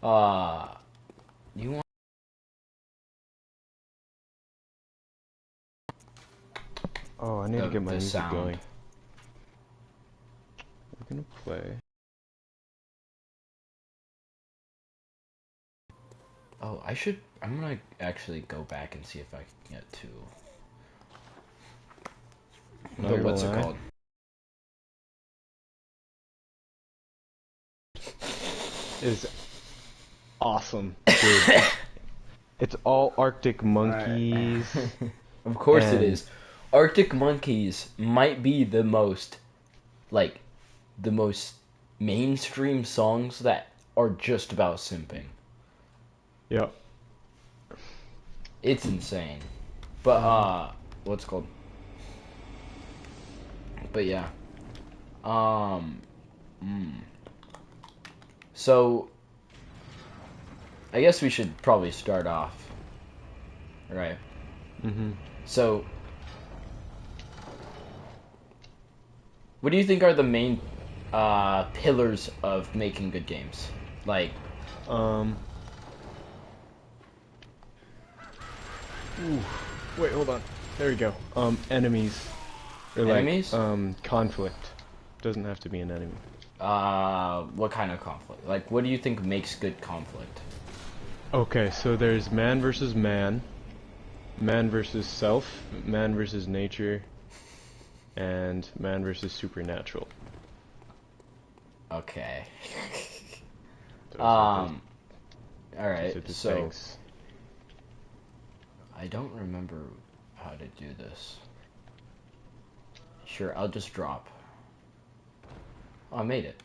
You want? Oh, I need to get my The music sound. going. We're gonna play. Oh, I'm gonna actually go back and see if I can get to Not the gonna what's it lie. called? Is awesome, dude. It's all Arctic monkeys Of course it and is. Arctic Monkeys might be like, the most mainstream songs that are just about simping. yeah. It's insane. But, what's it called? But yeah. Um, So, I guess we should probably start off. Right. Mm-hmm. So, what do you think are the main pillars of making good games? Like, Um. Ooh. Wait, hold on. There we go. Enemies. Or like, enemies? conflict. Doesn't have to be an enemy. What kind of conflict? Like, what do you think makes good conflict? Okay, so there's man versus man, man versus self, man versus nature, and man versus supernatural. Okay. Those are those Alright, are the so, things. I don't remember how to do this. Sure, I'll just drop. Oh, I made it.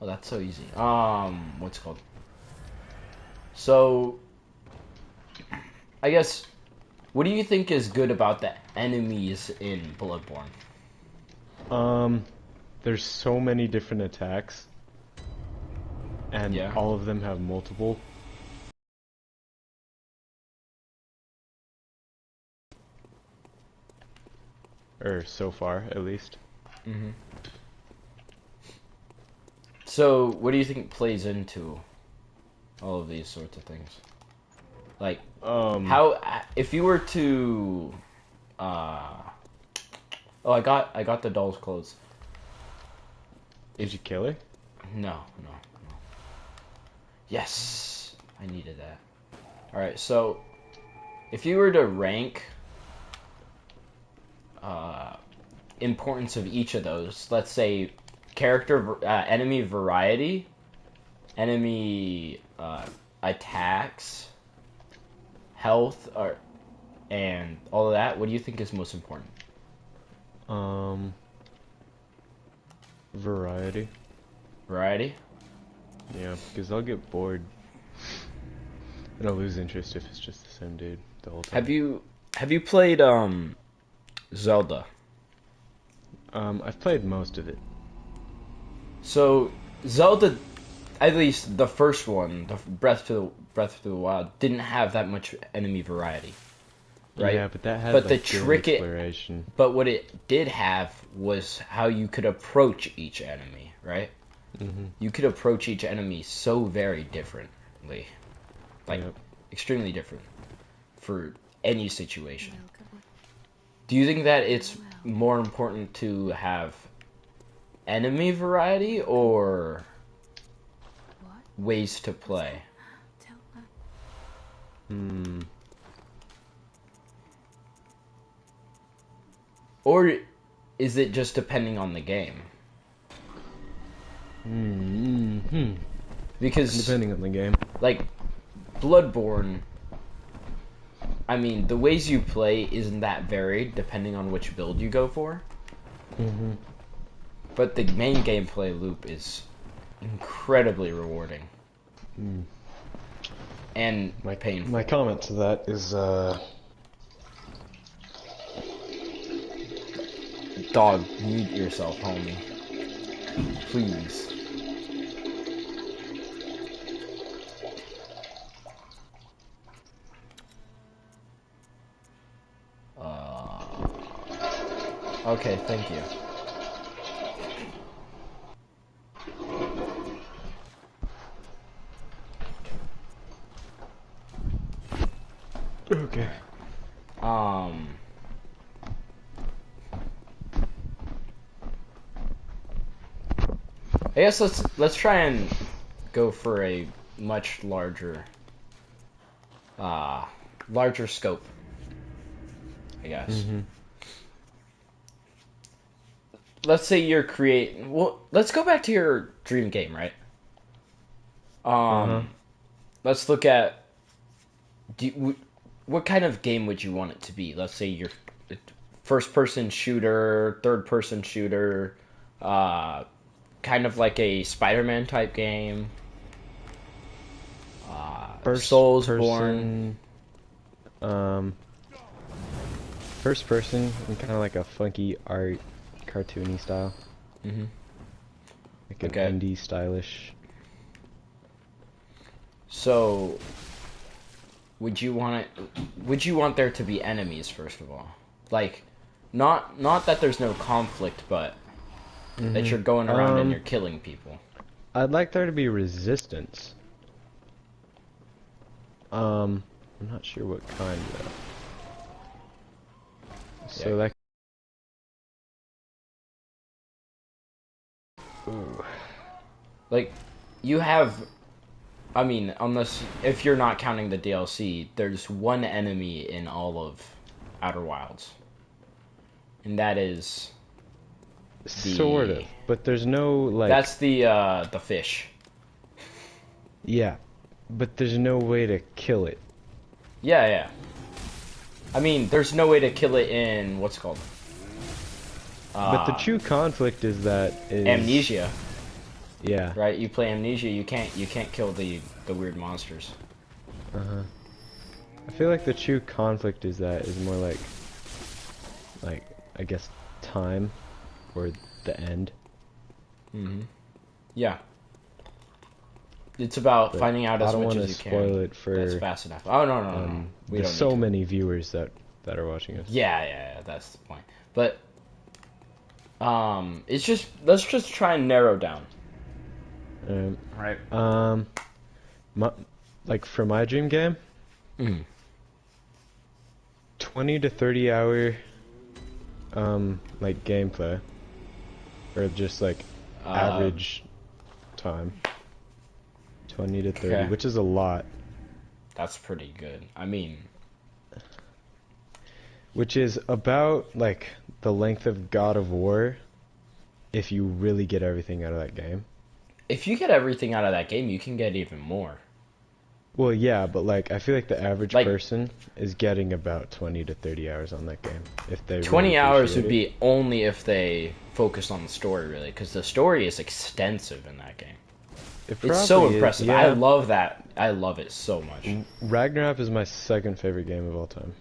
Oh, that's so easy. What's it called? So, I guess, what do you think is good about the enemies in Bloodborne? Um, there's so many different attacks, and Yeah. all of them have multiple. Or so far, at least. Mm-hmm. So, what do you think plays into all of these sorts of things? Like, Um, how if you were to, uh, oh, I got the doll's clothes. did If you kill her? no. Yes, I needed that. All right, so if you were to rank uh, importance of each of those, let's say enemy variety, enemy attacks, health, and all of that, what do you think is most important? Um, variety. Variety? Yeah, because I'll get bored. And I'll lose interest if it's just the same dude the whole time. Have you played Zelda? I've played most of it. So Zelda, at least the first one, the Breath of the Wild, didn't have that much enemy variety, right? Yeah, but that had But the like good trick it, exploration. but what it did have was how you could approach each enemy, right? Mm-hmm. You could approach each enemy so very differently, like Yep. extremely different for any situation. Do you think that it's more important to have enemy variety or ways to play? Hmm. Or is it just depending on the game? Hmm. Because, Depending on the game. like, Bloodborne, I mean, the ways you play isn't that varied depending on which build you go for. Mm-hmm. But the main gameplay loop is incredibly rewarding. Mm. And painful. My comment to that is Dog, mute yourself, homie. Please. Okay, thank you. Okay. Um. I guess let's try and go for a much uh, larger scope. I guess. Mm-hmm. Let's say you're creating. Well, let's go back to your dream game, right? Uh-huh. Um. Let's look at. What kind of game would you want it to be? Let's say your first person shooter, third person shooter, uh, kind of like a Spider-Man type game. First Soulsborne. person, um, first person and kind of like a funky art, cartoony style. Mm-hmm. Like an Okay. indie stylish. So, would you want there to be enemies first of all? Like, not that there's no conflict, but that Mm-hmm. you're going around and you're killing people. I'd like there to be resistance. I'm not sure what kind though. Yeah. So that. Ooh. Like, you have. I mean, unless if you're not counting the DLC, there's one enemy in all of Outer Wilds, and that is Sort the of, but there's no like. that's the fish. Yeah, but there's no way to kill it. Yeah, yeah. I mean, there's no way to kill it in what's it called But the true conflict is that is Amnesia, Yeah. right? You play Amnesia, you can't kill the weird monsters. Uh-huh. I feel like the true conflict is that is more like I guess time or the end. Mm-hmm. Yeah. It's about But finding out I as don't much want as to you spoil can. it for That's fast enough. Oh no. We the don't so need to. many viewers that are watching us. Yeah, that's the point. But it's just let's just try and narrow down. Um, Right. my, like for my dream game, Mm. 20 to 30 hour like gameplay or just like Uh, average time. 20 to 30, okay. which is a lot. That's pretty good. I mean, Which is about like the length of God of War if you really get everything out of that game. if you get everything out of that game, you can get even more. Well, yeah, but like I feel like the average Like person is getting about 20 to 30 hours on that game if they really 20 hours appreciate would it. be only if they focus on the story really, because the story is extensive in that game. It It's so probably is, impressive. I yeah. love that. I love it so much. Ragnarok is my second favorite game of all time.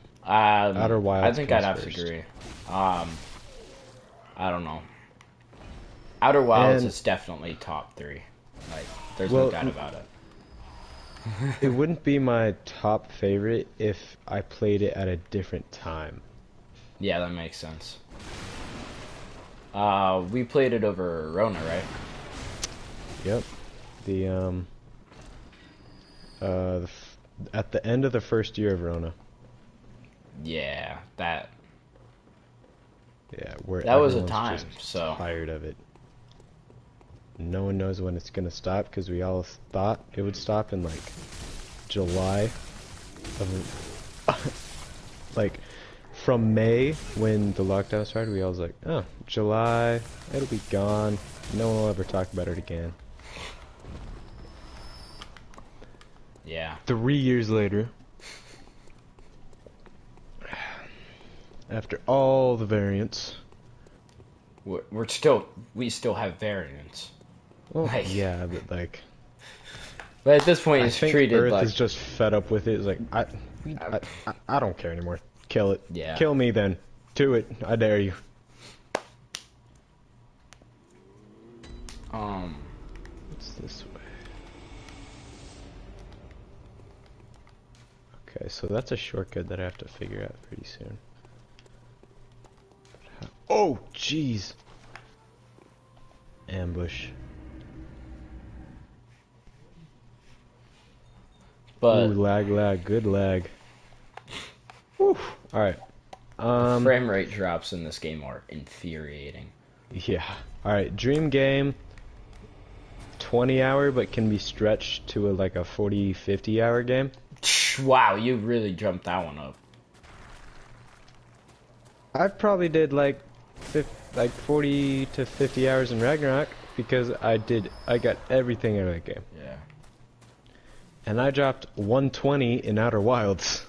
Outer I Wilds think I'd comes have to first. agree. I don't know. Outer Wilds And is definitely top three. Like, there's no well, doubt about it. it wouldn't be my top favorite if I played it at a different time. Yeah, that makes sense. We played it over Rona, right? Yep. The at the end of the first year of Rona. Yeah, that Yeah, where was a everyone's time. just So tired of it. No one knows when it's gonna stop because we all thought it would stop in like July of like from May when the lockdown started. We all was like, oh, July, it'll be gone. No one will ever talk about it again. yeah, 3 years later, after all the variants. we still have variants. Well, Like, yeah, but like, but at this point, I it's think treated Earth like is just fed up with it. It's like, I don't care anymore. Kill it. yeah. Kill me then. Do it. I dare you. What's this way? Okay, so that's a shortcut that I have to figure out pretty soon. Oh, jeez. Ambush. But Ooh, lag, good lag. Alright. The frame rate drops in this game are infuriating. Yeah. Alright, dream game. 20-hour, but can be stretched to like a 40, 50-hour game. Wow, you really jumped that one up. I probably did like 40 to 50 hours in Ragnarok because I got everything out of that game. Yeah. And I dropped 120 in Outer Wilds.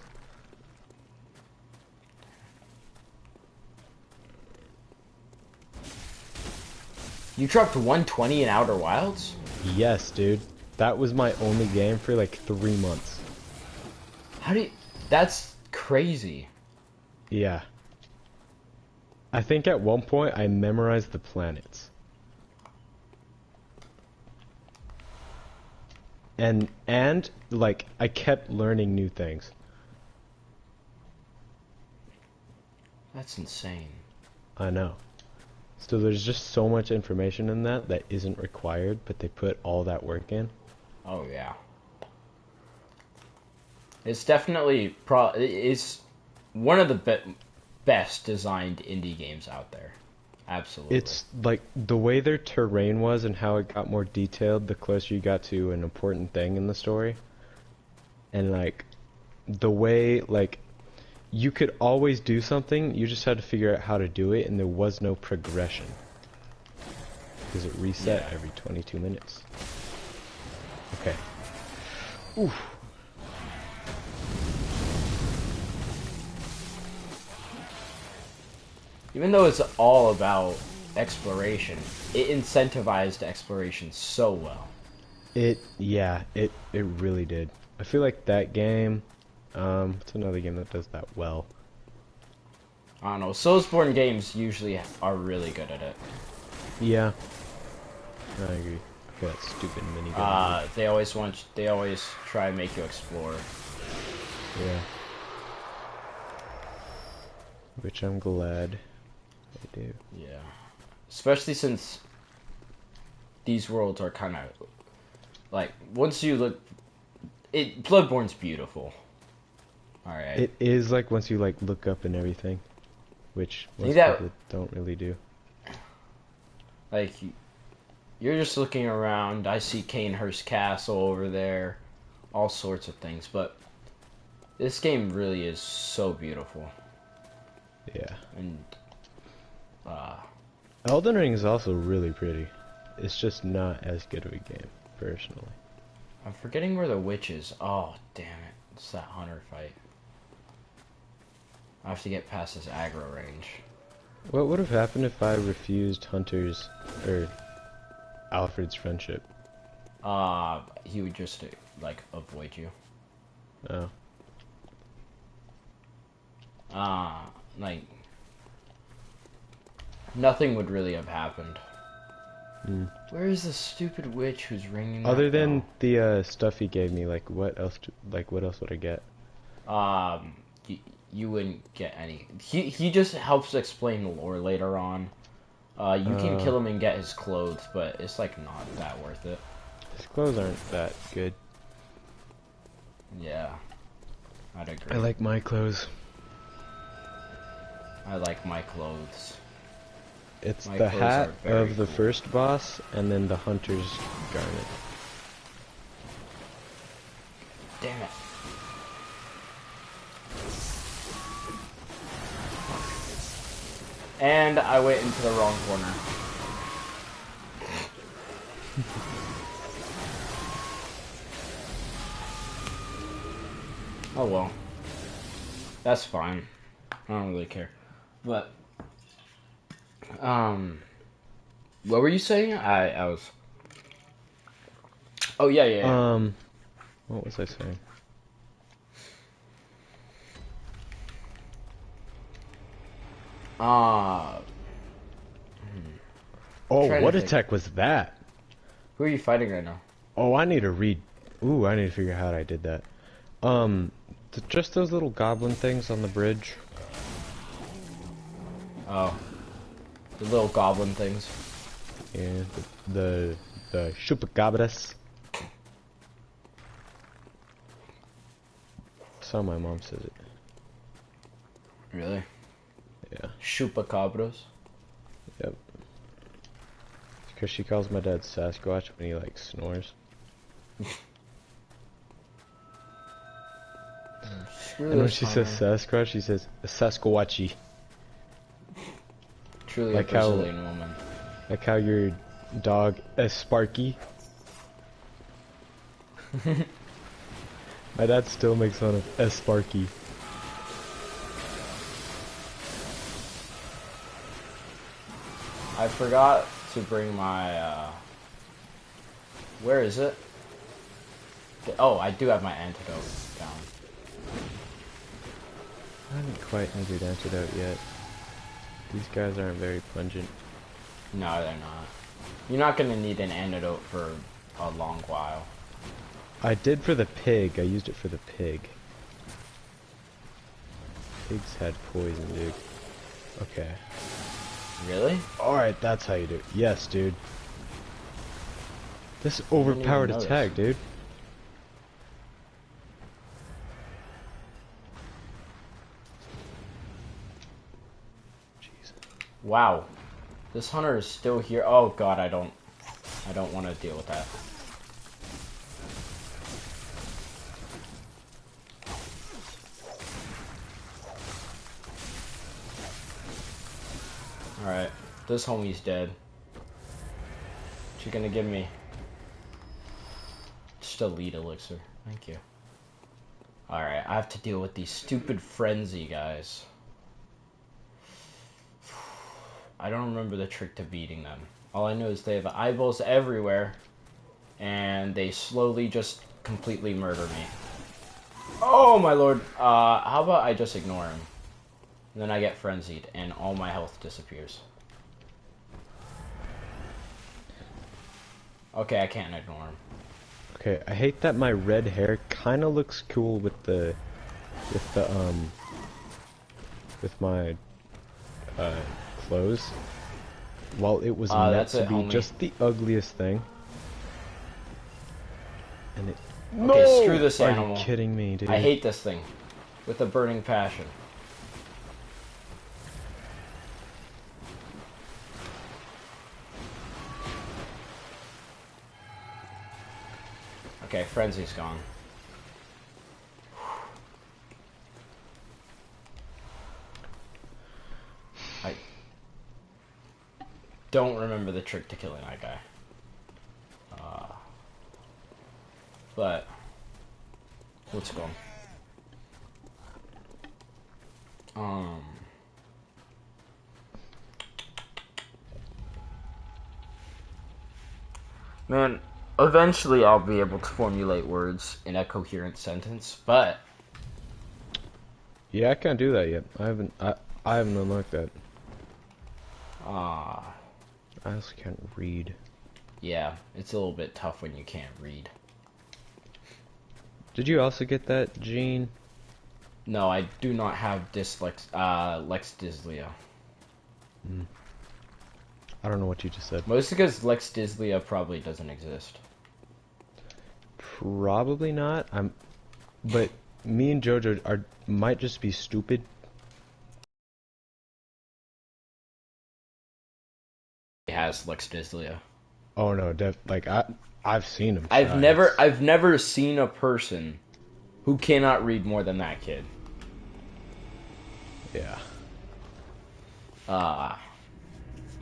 You dropped 120 in Outer Wilds? Yes, dude. That was my only game for like 3 months. How do you... That's crazy. Yeah. I think at one point I memorized the planets. And like I kept learning new things. That's insane. I know. So there's just so much information in that isn't required, but they put all that work in. Oh yeah. It's definitely it's one of the best designed indie games out there. Absolutely. It's like the way their terrain was and how it got more detailed the closer you got to an important thing in the story. And like the way like you could always do something, you just had to figure out how to do it, and there was no progression. Because it reset every 22 minutes. Okay. Oof. Even though it's all about exploration, it incentivized exploration so well. It really did. I feel like that game, it's another game that does that well. I don't know, Soulsborne games usually are really good at it. Yeah. I agree. Okay, that stupid minigun. They always try and make you explore. Yeah. Which I'm glad I do. Yeah. Especially since these worlds are kind of like once you look Bloodborne's beautiful. All right. It is like once you like look up and everything, which most people don't really do. Like you're just looking around. I see Canehurst Castle over there, all sorts of things. But this game really is so beautiful. Yeah. And Elden Ring is also really pretty. It's just not as good of a game, personally. I'm forgetting where the witch is. Oh, damn it. It's that hunter fight. I have to get past this aggro range. What would have happened if I refused Hunter's, or Alfred's friendship? He would just, like, avoid you. Oh. Like, nothing would really have happened. Mm. Where is the stupid witch who's ringing Other that than bell? the stuff he gave me, like what else would I get? You wouldn't get any. He just helps explain the lore later on. You can kill him and get his clothes, but it's like not that worth it. His clothes aren't that good. Yeah, I'd agree. I like my clothes. I like my clothes. It's My the clothes hat are very of the cool. first boss, and then the hunter's garment. Damn it. And I went into the wrong corner. Oh well. That's fine. I don't really care. But, what were you saying? I was... Oh, yeah. What was I saying? Uh, Oh, trying what to think. attack was that? Who are you fighting right now? Oh, I need to read. Ooh, I need to figure out how I did that. Just those little goblin things on the bridge. Oh. The little goblin things. Yeah, the chupacabras. That's how my mom says it. Really? Yeah. Chupacabras? Yep. Because she calls my dad Sasquatch when he like snores. Screw And when this, she says Hunter. Sasquatch, she says Sasquatchy. Truly a Like how Brazilian woman. like how your dog is Sparky. My dad still makes fun of S Sparky. I forgot to bring my, where is it? Oh, I do have my antidote down. I haven't quite entered Antidote yet. These guys aren't very pungent. No, they're not. You're not gonna need an antidote for a long while. I did for the pig. I used it for the pig. Pigs had poison, dude. Okay. Really? Alright, that's how you do it. Yes, dude. This didn't even overpowered notice. attack, dude. Jeez. Wow. This hunter is still here. Oh god, I don't want to deal with that. Alright, this homie's dead. What you gonna give me? Just a lead elixir. Thank you. Alright, I have to deal with these stupid frenzy guys. I don't remember the trick to beating them. All I know is they have eyeballs everywhere, and they slowly just completely murder me. Oh my lord! How about I just ignore him? And then I get frenzied, and all my health disappears. Okay, I can't ignore him. Okay, I hate that my red hair kind of looks cool with the with my clothes, while it was meant That's to it, be homie. just the ugliest thing. And it Okay, screw this Are animal. you kidding me, dude? I hate this thing with a burning passion. Okay, frenzy's gone. I don't remember the trick to killing that guy. But let's go. Man, eventually I'll be able to formulate words in a coherent sentence, but Yeah, I can't do that yet. I haven't unlocked that. ah, I also can't read. yeah, it's a little bit tough when you can't read. Did you also get that, Gene? No, I do not have Lex Dyslia. I don't know what you just said. Mostly because Lex Dyslia probably doesn't exist. Probably not. But me and Jojo might just be stupid. He has Lex Dyslia. Oh no, I've seen him. I've try. never seen a person who cannot read more than that kid. Yeah.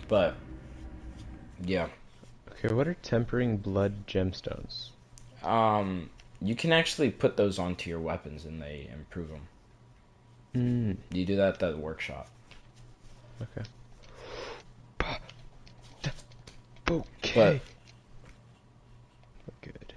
But yeah. Okay, what are tempering blood gemstones? You can actually put those onto your weapons and they improve them. You do that at the workshop. Okay. Okay. Good.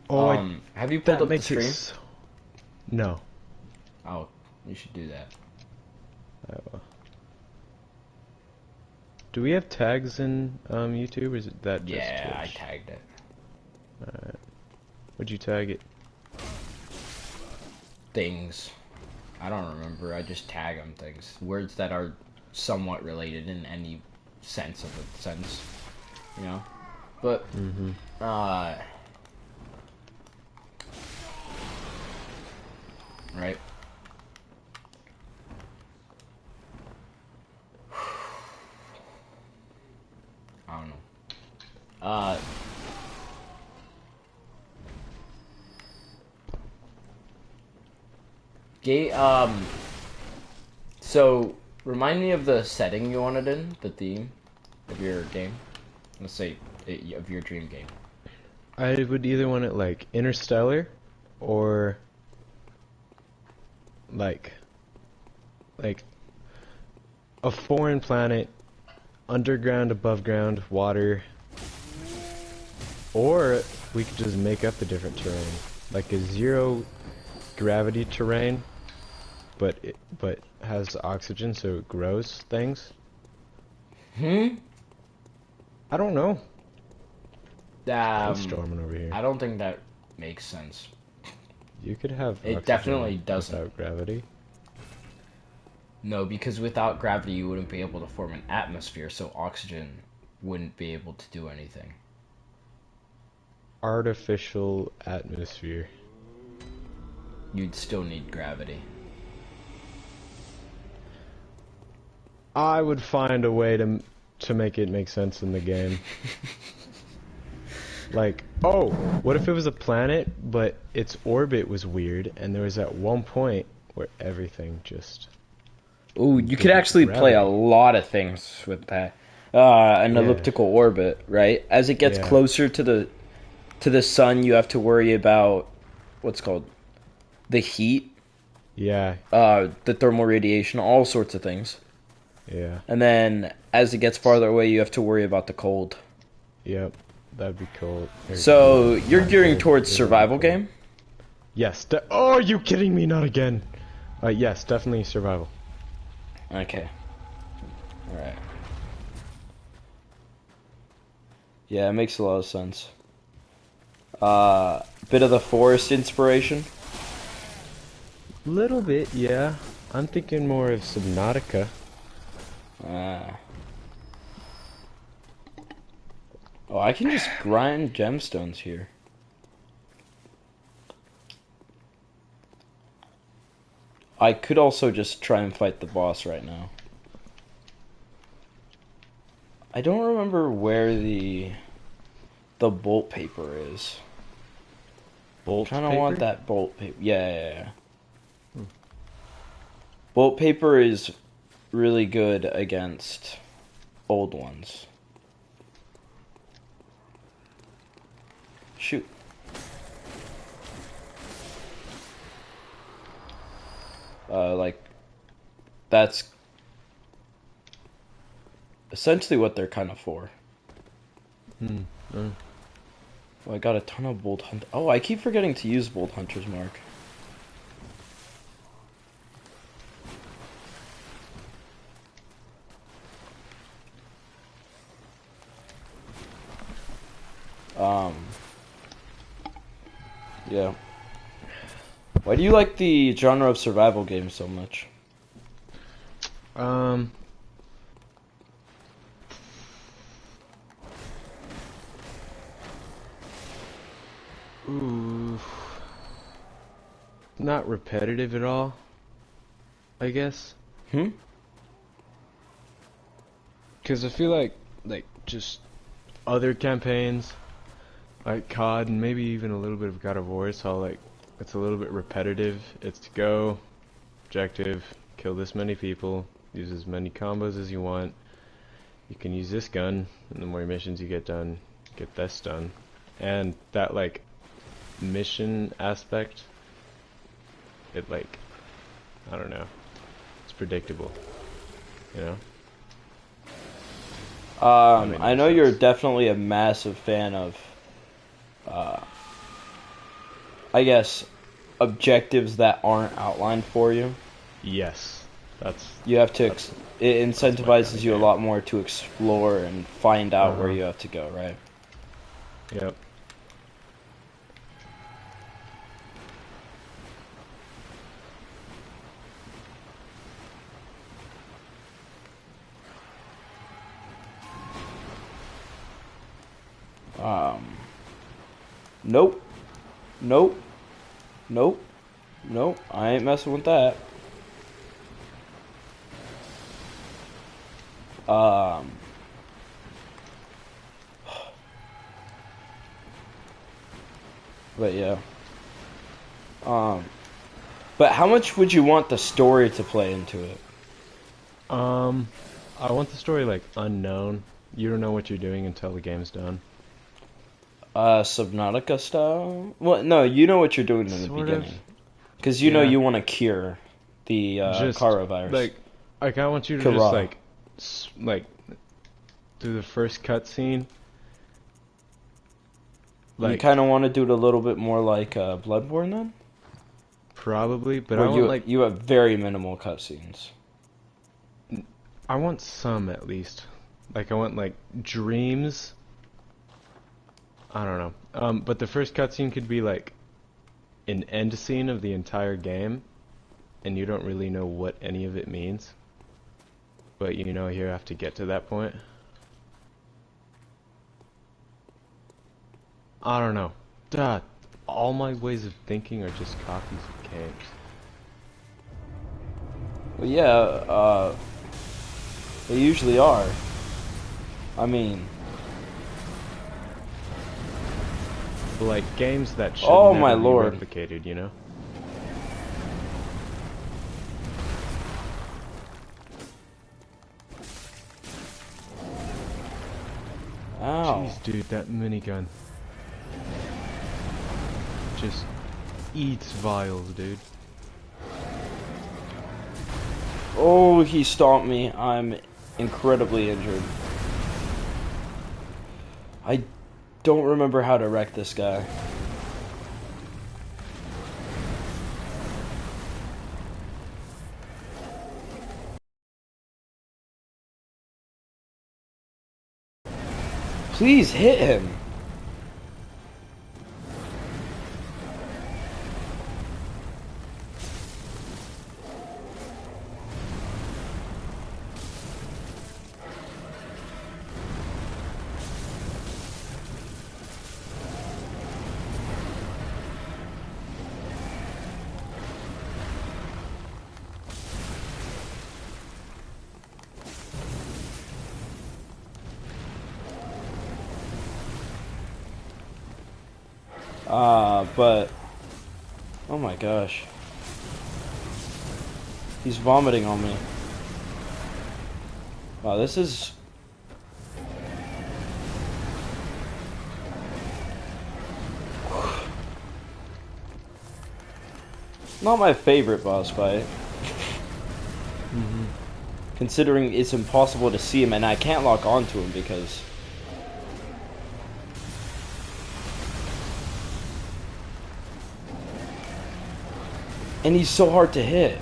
Oh, Have you pulled that up the makes stream? it No. Oh, you should do that. I will. Do we have tags in YouTube, or is it that just Yeah, I Twitch? tagged it. Alright. What'd you tag it? Things. I don't remember. I just tag them things. Words that are somewhat related in any sense of the sense. You know? But, right? I don't know. So remind me of the setting you wanted in, the theme of your game. Let's say of your dream game. I would either want it like interstellar, or like a foreign planet, underground, above ground, water, or we could just make up the different terrain, like a zero gravity terrain, but has oxygen so it grows things. I don't know. Brainstorming over here. I don't think that makes sense. You could have It oxygen definitely doesn't. without gravity. No, because without gravity you wouldn't be able to form an atmosphere, so oxygen wouldn't be able to do anything. Artificial atmosphere. You'd still need gravity. I would find a way to make it make sense in the game. Like, oh, what if it was a planet, but its orbit was weird, and there was at one point where everything just... Ooh, you could actually play a lot of things with that. An elliptical orbit, right? As it gets closer to the sun, you have to worry about what's called the heat. Yeah. The thermal radiation, all sorts of things. Yeah. And then as it gets farther away, you have to worry about the cold. Yep. That'd be cool. So you're gearing towards survival game? Yes. Oh, are you kidding me? Not again. Yes, definitely survival. Okay. Alright. Yeah, it makes a lot of sense. Bit of the forest inspiration? Little bit, yeah. I'm thinking more of Subnautica. Oh, I can just grind gemstones here. I could also just try and fight the boss right now. I don't remember where the bolt paper is. Bolt paper? I kind of want that bolt paper. Yeah. Bolt paper is really good against old ones. Shoot. Like, that's essentially what they're kind of for. Well, I got a ton of bolt hunt. Oh, I keep forgetting to use bolt hunter's mark. Yeah. Why do you like the genre of survival games so much? Not repetitive at all, I guess. Because I feel like just other campaigns, like COD and maybe even a little bit of God of War, it's all like, it's a little bit repetitive. It's to go, objective, kill this many people, use as many combos as you want. You can use this gun, and the more missions you get done, get this done. And that, like, mission aspect, it, like, I don't know, it's predictable, you know? I know you're definitely a massive fan of, I guess, objectives that aren't outlined for you. Yes, that's... You have to, it incentivizes you a lot more to explore and find out where you have to go, right? Yep. Um, nope, nope, nope, nope. I ain't messing with that. Um, but yeah. Um, but how much would you want the story to play into it? I want the story like unknown. You don't know what you're doing until the game's done. Subnautica style? Well, no, you know what you're doing in the Sort of. beginning. Because you know Yeah. you want to cure the Just Kara virus. like I want you to just Kara. like through the first cutscene. You Like kind of want to do it a little bit more like Bloodborne then? probably, but Where I want like you have very minimal cutscenes. I want some at least. Like I want like dreams. I don't know. But the first cutscene could be like an end scene of the entire game, and you don't really know what any of it means. But you know you have to get to that point. I don't know. Duh, all my ways of thinking are just copies of games. Well, yeah, they usually are. I mean, But like games that should oh my never be lord. replicated, you know? Ow. Jeez, dude, that minigun just eats vials, dude. Oh, he stomped me. I'm incredibly injured. I don't remember how to wreck this guy. Please hit him. But oh my gosh. He's vomiting on me. Wow, this is not my favorite boss fight. Considering it's impossible to see him and I can't lock onto him because and he's so hard to hit.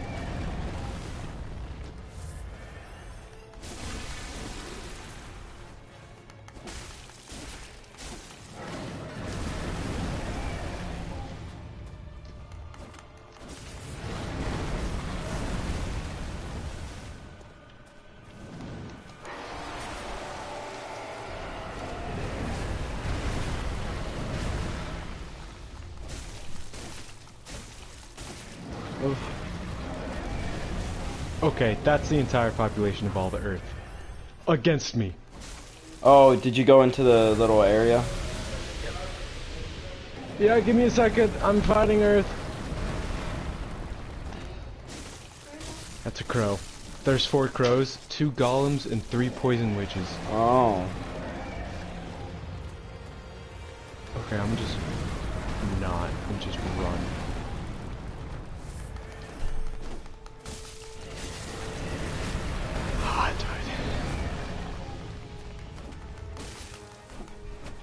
Oof. Okay, that's the entire population of all the Earth. Against me. Oh, did you go into the little area? Yeah, give me a second. I'm fighting Earth. That's a crow. There's 4 crows, 2 golems, and 3 poison witches. Oh. Okay, I'm just not. I'm just run. Ah, I died.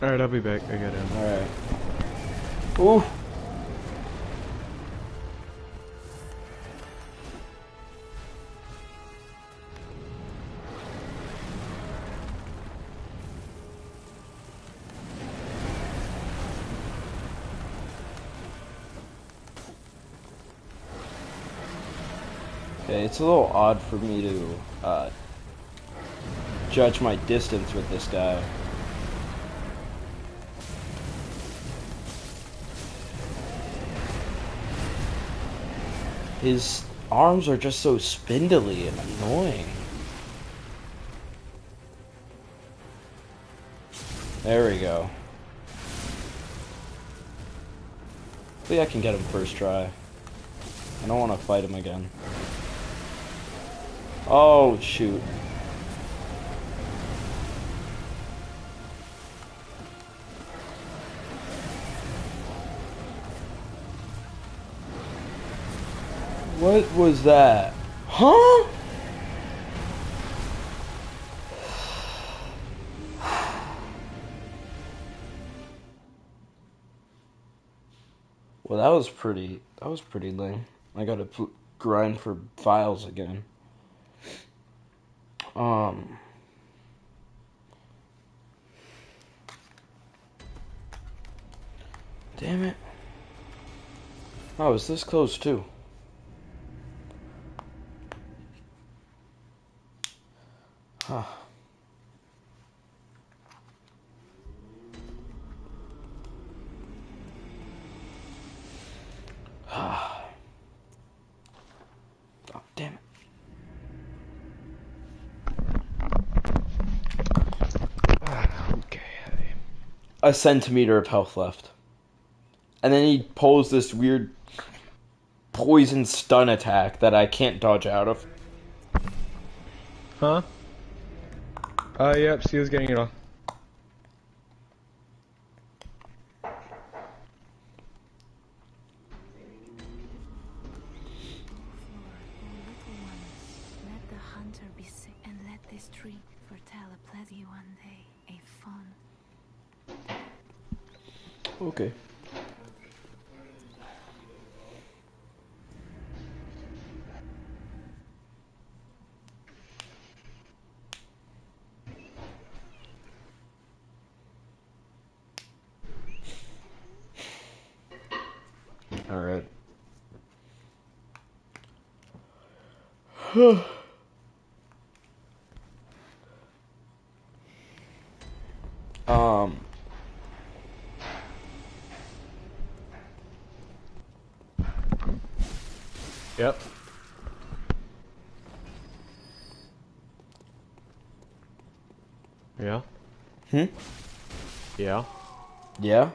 Alright, I'll be back. I got him. Alright. Ooh. Okay, it's a little odd for me to judge my distance with this guy. His arms are just so spindly and annoying. There we go. Hopefully I can get him first try. I don't want to fight him again. Oh, shoot. What was that? Huh? Well, that was pretty lame. I gotta grind for files again. Damn it. Oh, is this close too? Huh. Oh, damn it. Okay. A centimeter of health left. And then he pulls this weird poison stun attack that I can't dodge out of. Huh? Yep, she was getting it off. Okay. All right. um. Yep. Yeah. Hmm? Yeah. Yeah?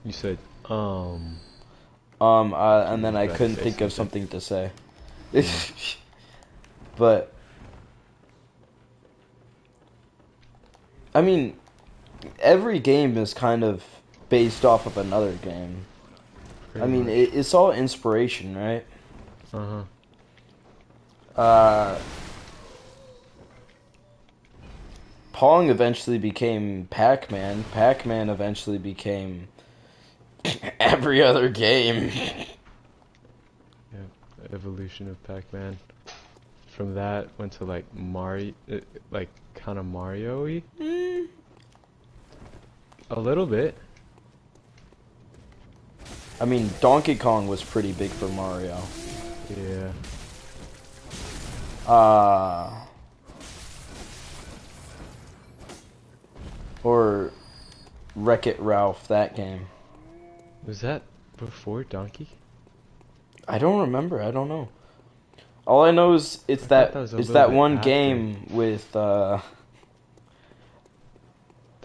You said, And then I about to couldn't say think of something. something to say. But, I mean, every game is kind of based off of another game. I Pretty mean, much. it's all inspiration, right? Uh-huh. Uh, Pong eventually became Pac-Man. Pac-Man eventually became every other game. Yeah. Evolution of Pac-Man. From that, went to, like, Mario, like, kind of Mario-y? Mm. A little bit. I mean, Donkey Kong was pretty big for Mario. Yeah. Or Wreck-It Ralph, that game. Was that before Donkey? I don't remember. I don't know. All I know is I thought that was a it's little that bit one after game with the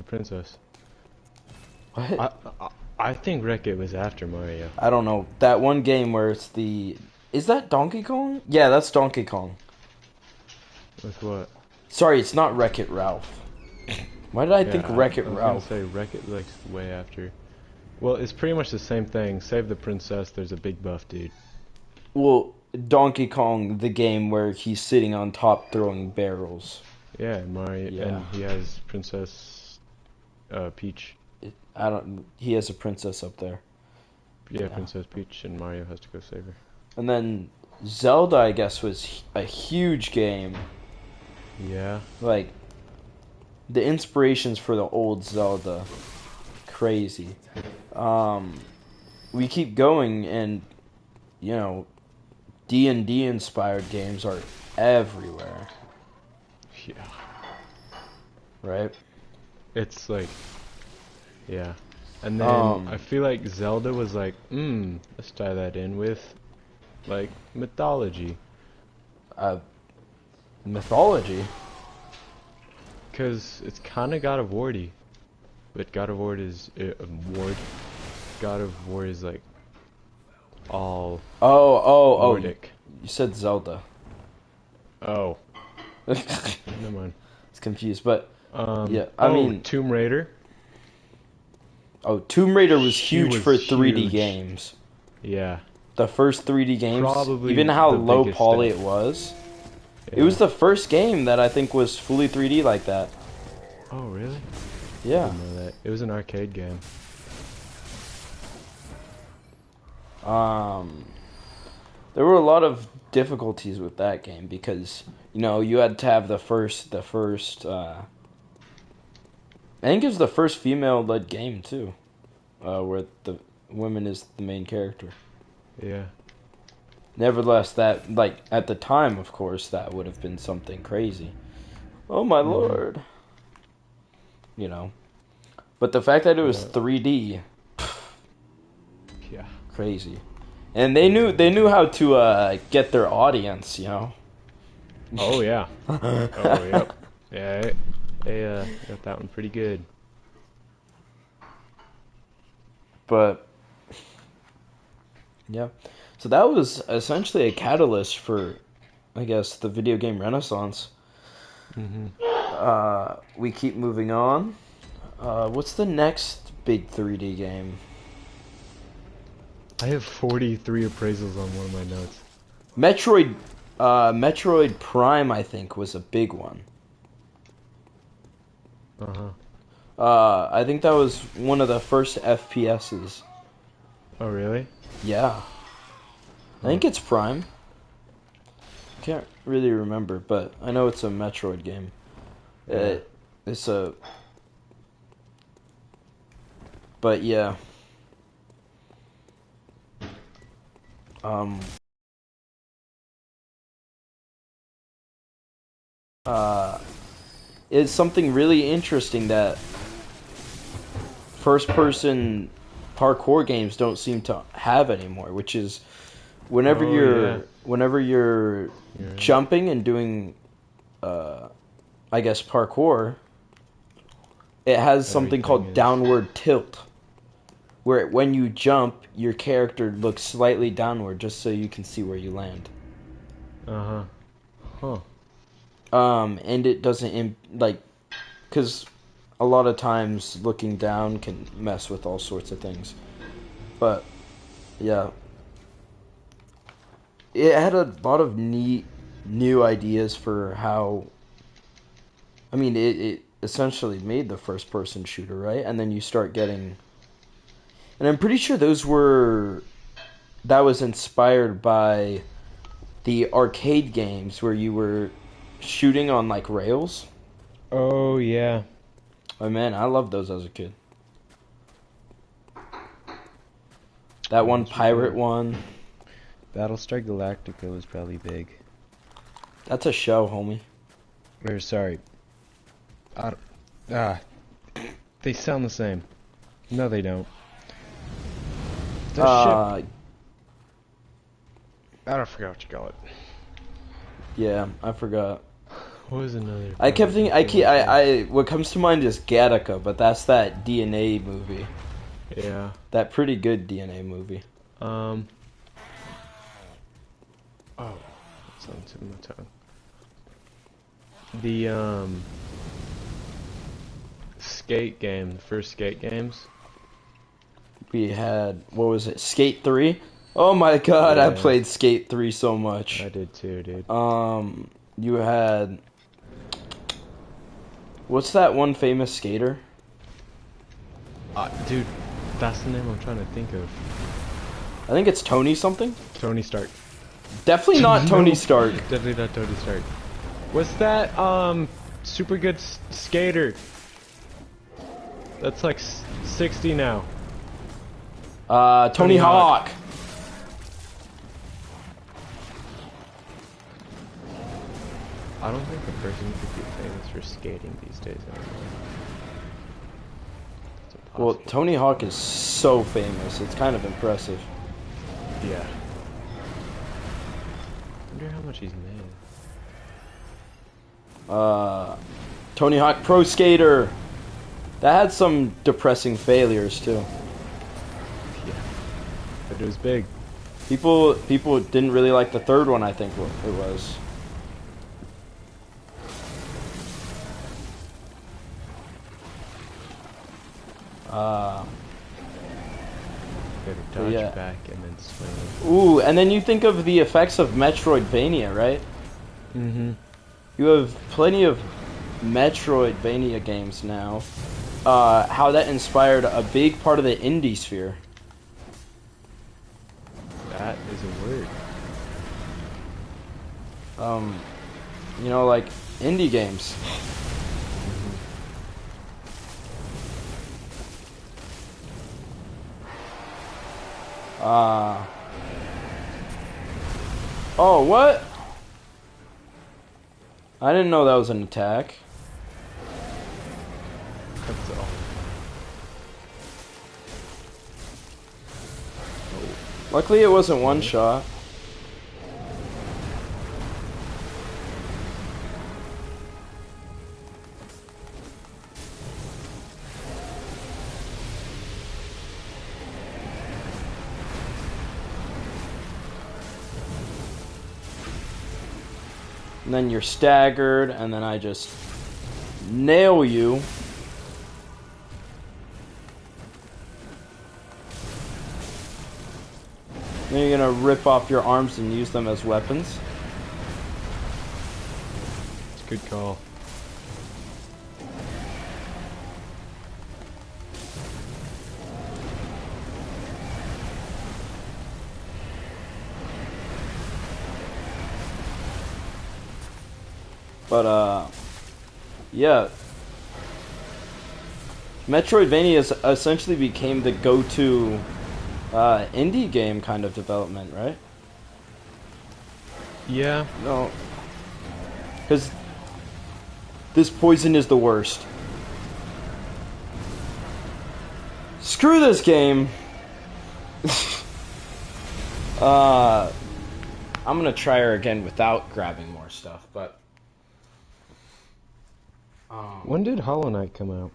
princess. what? I think Wreck-It was after Mario. I don't know. That one game where it's the is that Donkey Kong? Yeah, that's Donkey Kong. With what? Sorry, it's not Wreck-It Ralph. Why did I think Yeah, Wreck-It I was gonna Ralph? say Wreck-It like way after. Well, it's pretty much the same thing. Save the princess. There's a big buff dude. Well, Donkey Kong, the game where he's sitting on top throwing barrels. Yeah, Mario, Yeah. and he has Princess Peach. I don't. He has a princess up there. Yeah, Yeah. Princess Peach, and Mario has to go save her. And then Zelda, I guess, was a huge game. Yeah. Like the inspirations for the old Zelda, crazy. We keep going, and you know, D&D inspired games are everywhere, Yeah. right? It's like, yeah. And then I Um, feel like Zelda was like, let's tie that in with Like, mythology. Mythology. Because it's kind of God of War-y. But God of War is... God of War is, like, all Nordic. You said Zelda. Oh. Never mind. It's confused, but... yeah, I oh, mean... Tomb Raider. Oh, Tomb Raider was huge was for 3D huge. games. Yeah. The first 3D games, Probably even how the low biggest poly thing. it was. Yeah. It was the first game that I think was fully 3D like that. Oh, really? Yeah. I didn't know that. It was an arcade game. There were a lot of difficulties with that game because, you know, you had to have the first, I think it was the first female-led game, too, where the woman is the main character. Yeah. Nevertheless, that, like, at the time, of course, that would have been something crazy. Oh, my lord. You know. But the fact that it was 3D, Yeah. crazy. And they knew how to get their audience, you know. Oh, yeah. Oh, yep. Yeah, they got that one pretty good. But, yeah. So that was essentially a catalyst for, I guess, the video game renaissance. We keep moving on. What's the next big 3D game? I have 43 appraisals on one of my notes. Metroid Prime, I think, was a big one. I think that was one of the first FPSs. Oh, really? Yeah. I think it's Prime. Can't really remember, but I know it's a Metroid game. Yeah. It's a... But yeah. It's something really interesting that first-person parkour games don't seem to have anymore, which is whenever you're jumping and doing, I guess, parkour, it has something called downward tilt, where when you jump, your character looks slightly downward just so you can see where you land. Huh. And it doesn't, because a lot of times looking down can mess with all sorts of things. But, yeah. It had a lot of neat new ideas for how... I mean, it essentially made the first-person shooter, right? And then you start getting... And I'm pretty sure that was inspired by the arcade games where you were shooting on, like, rails. Oh, yeah. Oh, man, I loved those as a kid. That one pirate one. Battlestar Galactica was probably big. That's a show, homie. Or, sorry. They sound the same. No, they don't. I don't forget what you call it. Yeah, I forgot. What was another? I kept thinking. What comes to mind is Gattaca, but that's that DNA movie. Yeah. That pretty good DNA movie. Oh, it's on tip of my tongue. The skate game, the first skate games. We had, what was it, Skate 3? Oh my god, Yeah. I played Skate 3 so much. I did too, dude. You had, what's that one famous skater? Dude, that's the name I'm trying to think of. I think it's Tony something? Tony Stark. Definitely not Tony Stark. Definitely not Tony Stark. What's that, super good skater? That's like 60 now. Tony Hawk. I don't think a person could be famous for skating these days anymore. Well, Tony Hawk is so famous. It's kind of impressive. Yeah. wonder how much he's made. Tony Hawk Pro Skater. That had some depressing failures too. Yeah, but it was big. People didn't really like the third one. I think it was. Better dodge yeah. back and then swing. Ooh, and then you think of the effects of Metroidvania, right? Mm-hmm. You have plenty of Metroidvania games now. How that inspired a big part of the indie sphere. That is a word. You know, like indie games. Oh, what? I didn't know that was an attack. That's all. Luckily, it wasn't one shot. And then you're staggered, and then I just nail you. Then you're gonna rip off your arms and use them as weapons. It's a good call. But, yeah. Metroidvania essentially became the go-to indie game kind of development, right? Yeah. No. Because this poison is the worst. Screw this game! I'm gonna try her again without grabbing more stuff, but... When did Hollow Knight come out?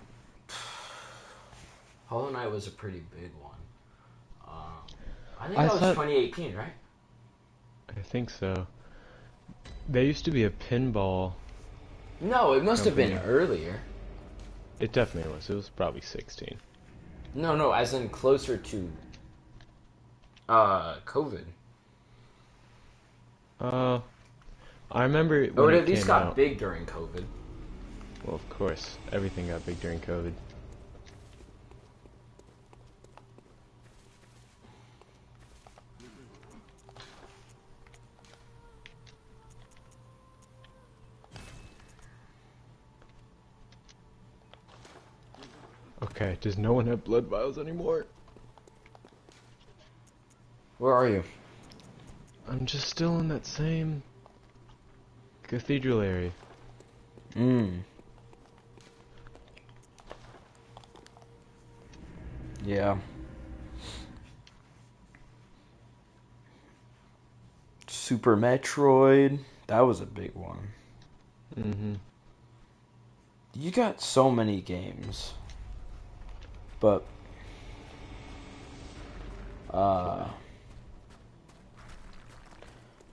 Hollow Knight was a pretty big one. I think I that was thought- 2018, right? I think so. There used to be a pinball. No, it must have been Company. earlier. It definitely was. It was probably 16. No, as in closer to COVID. I remember It when would it at least came got out. big during COVID. Well, of course, everything got big during COVID. Okay, does no one have blood vials anymore? Where are you? I'm just still in that same cathedral area. Yeah. Super Metroid. That was a big one. Mm-hmm. You got so many games. But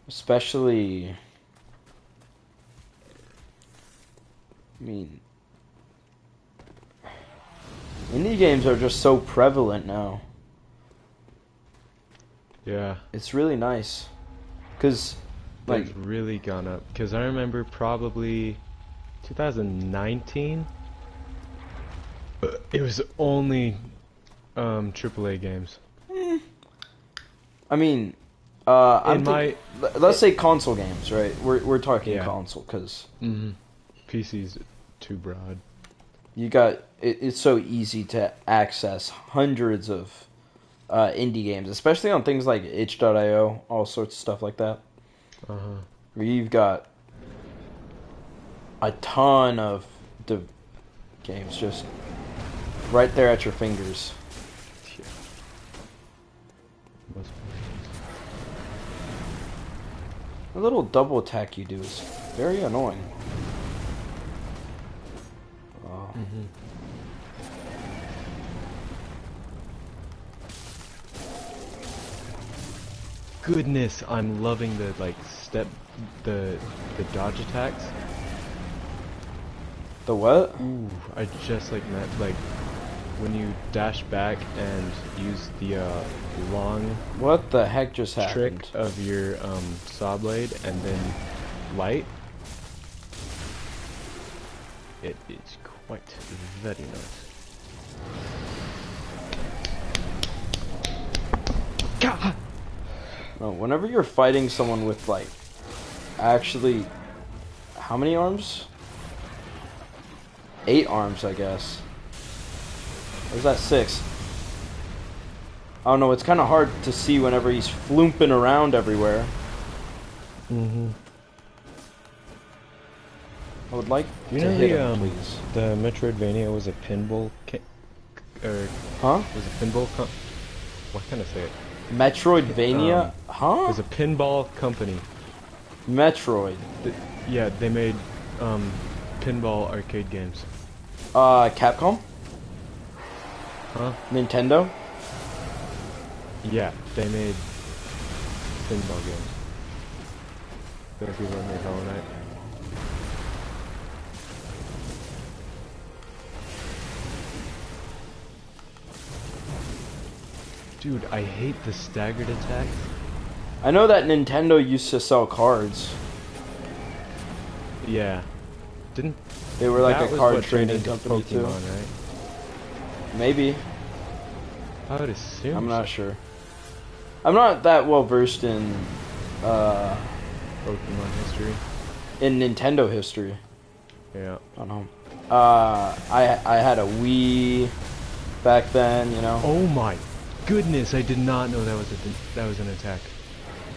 especially, I mean, indie games are just so prevalent now. Yeah. It's really nice. Because, like, They've really gone up. Because I remember probably 2019, it was only AAA games. I mean, let's say console games, right? We're talking Yeah. console, because PC's too broad. you got it's so easy to access hundreds of indie games, especially on things like itch.io, all sorts of stuff like that. Where you've got a ton of games just right there at your fingers. Yeah. Most The little double attack you do is very annoying. Oh. Goodness, I'm loving the the dodge attacks. The what? Ooh, I just like met when you dash back and use the long What the heck just trick happened? of your saw blade and then light. It is quite very nice. God! No, whenever you're fighting someone with like, actually, how many arms? 8 arms, I guess. Or is that 6? I don't know, it's kind of hard to see whenever he's flooping around everywhere. Mm-hmm. I would like You to know hit the him, please. the Metroidvania was a pinball Huh? was a pinball what can I say it? Metroidvania? It Huh? was a pinball company. Metroid. Yeah, they made pinball arcade games. Capcom? Huh? Nintendo? Yeah, they made pinball games. Better people that made Hollow Knight. Dude, I hate the staggered attack. I know that Nintendo used to sell cards. Yeah. Didn't They were like that a was card what turned trading into company too. Pokemon, right? Maybe. I would assume. I'm so. not sure. I'm not that well versed in Pokemon history. in Nintendo history. Yeah. I don't know. I had a Wii back then, you know. Oh my goodness! I did not know that was an attack.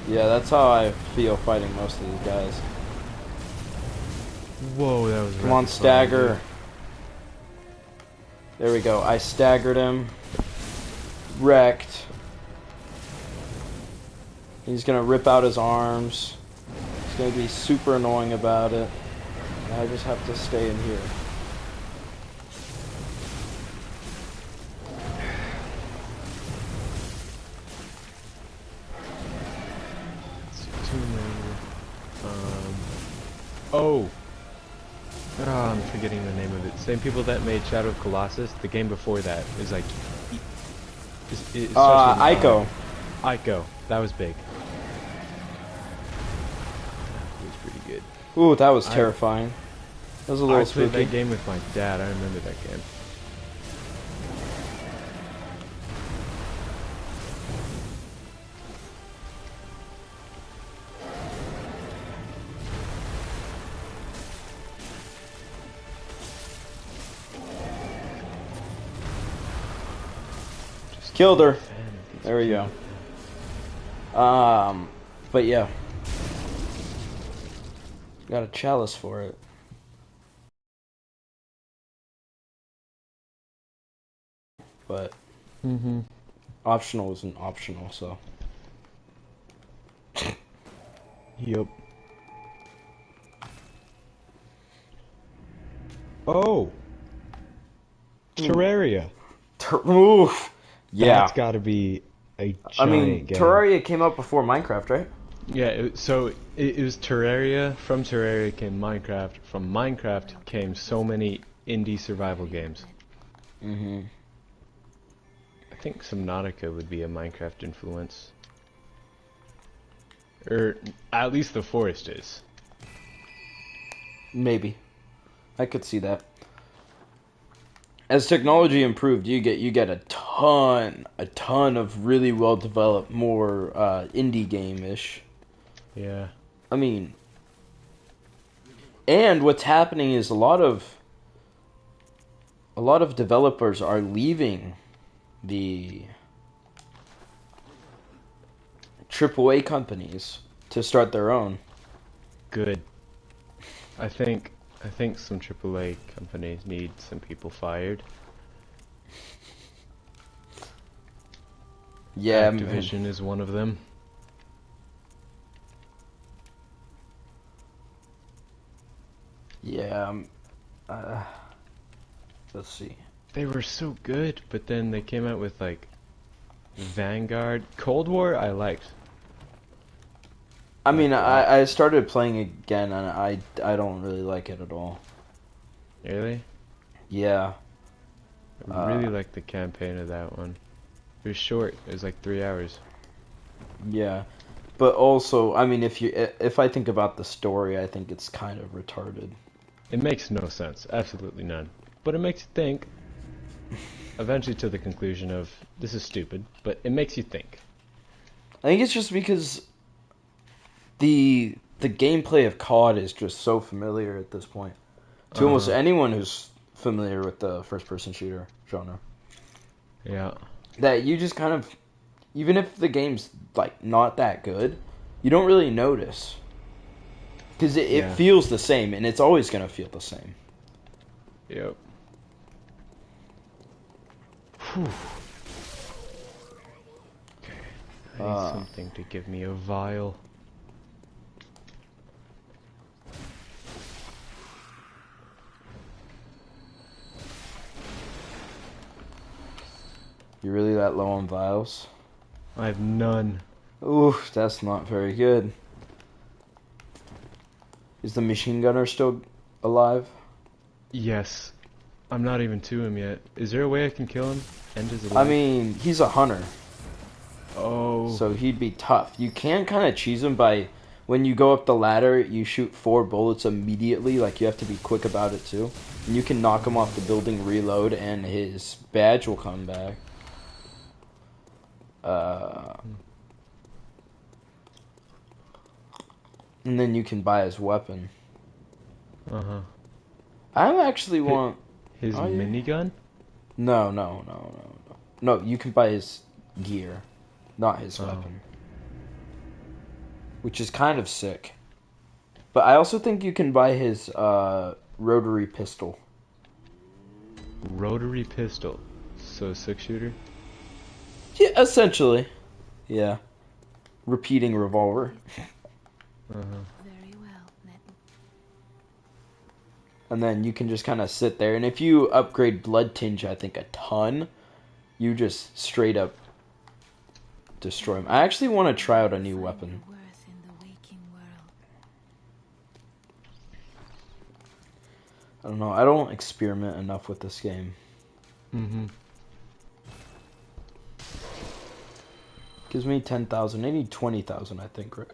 Yeah, that's how I feel fighting most of these guys. Whoa, that was. Come on, rapid fire, stagger. dude. There we go. I staggered him. Wrecked. He's gonna rip out his arms. He's gonna be super annoying about it. I just have to stay in here. Tomb Raider. Oh. Ah, I'm forgetting the name of it. Same people that made Shadow of Colossus. The game before that is like. It starts with an Ico. I. Ico. That was big. It was pretty good. Ooh, that was terrifying. That was a little I played spooky. that game with my dad. I remember that game. Killed her. There we go. But yeah. Got a chalice for it. But optional isn't optional, so. Yep. Oh. Terraria. Oof. Yeah. That's got to be a giant I mean, game. Terraria came out before Minecraft, right? Yeah, it was Terraria. From Terraria came Minecraft. From Minecraft came so many indie survival games. Mm-hmm. I think Subnautica would be a Minecraft influence. Or at least the forest is. Maybe. I could see that. As technology improved, you get a ton of really well developed, more indie game-ish. Yeah. I mean, and what's happening is a lot of developers are leaving the AAA companies to start their own. Good. I think some AAA companies need some people fired. Yeah, Activision is one of them. Yeah. Uh, let's see. They were so good, but then they came out with like Vanguard, Cold War. I liked. I mean, Liked a lot. I started playing again, and I don't really like it at all. Really? Yeah. I Uh, really liked the campaign of that one. It was short. It was like 3 hours. yeah. But also, I mean, if I think about the story, I think it's kind of retarded. It makes no sense. Absolutely none. But it makes you think. Eventually to the conclusion of, this is stupid, but it makes you think. I think it's just because the gameplay of COD is just so familiar at this point to almost Uh-huh. anyone who's familiar with the first person shooter genre. Yeah. That you just kind of, even if the game's like not that good, you don't really notice because it Yeah. feels the same, and it's always gonna feel the same. Yep. Whew. Okay. I need Uh, something to give me a vial. you really that low on vials? I have none. Ooh, that's not very good. Is the machine gunner still alive? Yes. I'm not even to him yet. Is there a way I can kill him? End his I life? mean, he's a hunter, Oh. so he'd be tough. You can kind of cheese him by when you go up the ladder, you shoot 4 bullets immediately. Like you have to be quick about it too. And you can knock him off the building, reload, and his badge will come back. Uh, and then you can buy his weapon. Uh-huh. I actually His, want. his Oh yeah. minigun? No. No, you can buy his gear, not his Oh. weapon, which is kind of sick. But I also think you can buy his rotary pistol. Rotary pistol. So 6-shooter? Yeah, essentially. Yeah. Repeating revolver. Uh-huh. Very well, let And then you can just kind of sit there. And if you upgrade Blood Tinge, I think, a ton, you just straight up destroy him. I actually want to try out a new find weapon. your worth in the waking world. I don't know. I don't experiment enough with this game. Mm-hmm. Gives me 10,000. I need 20,000, I think, right?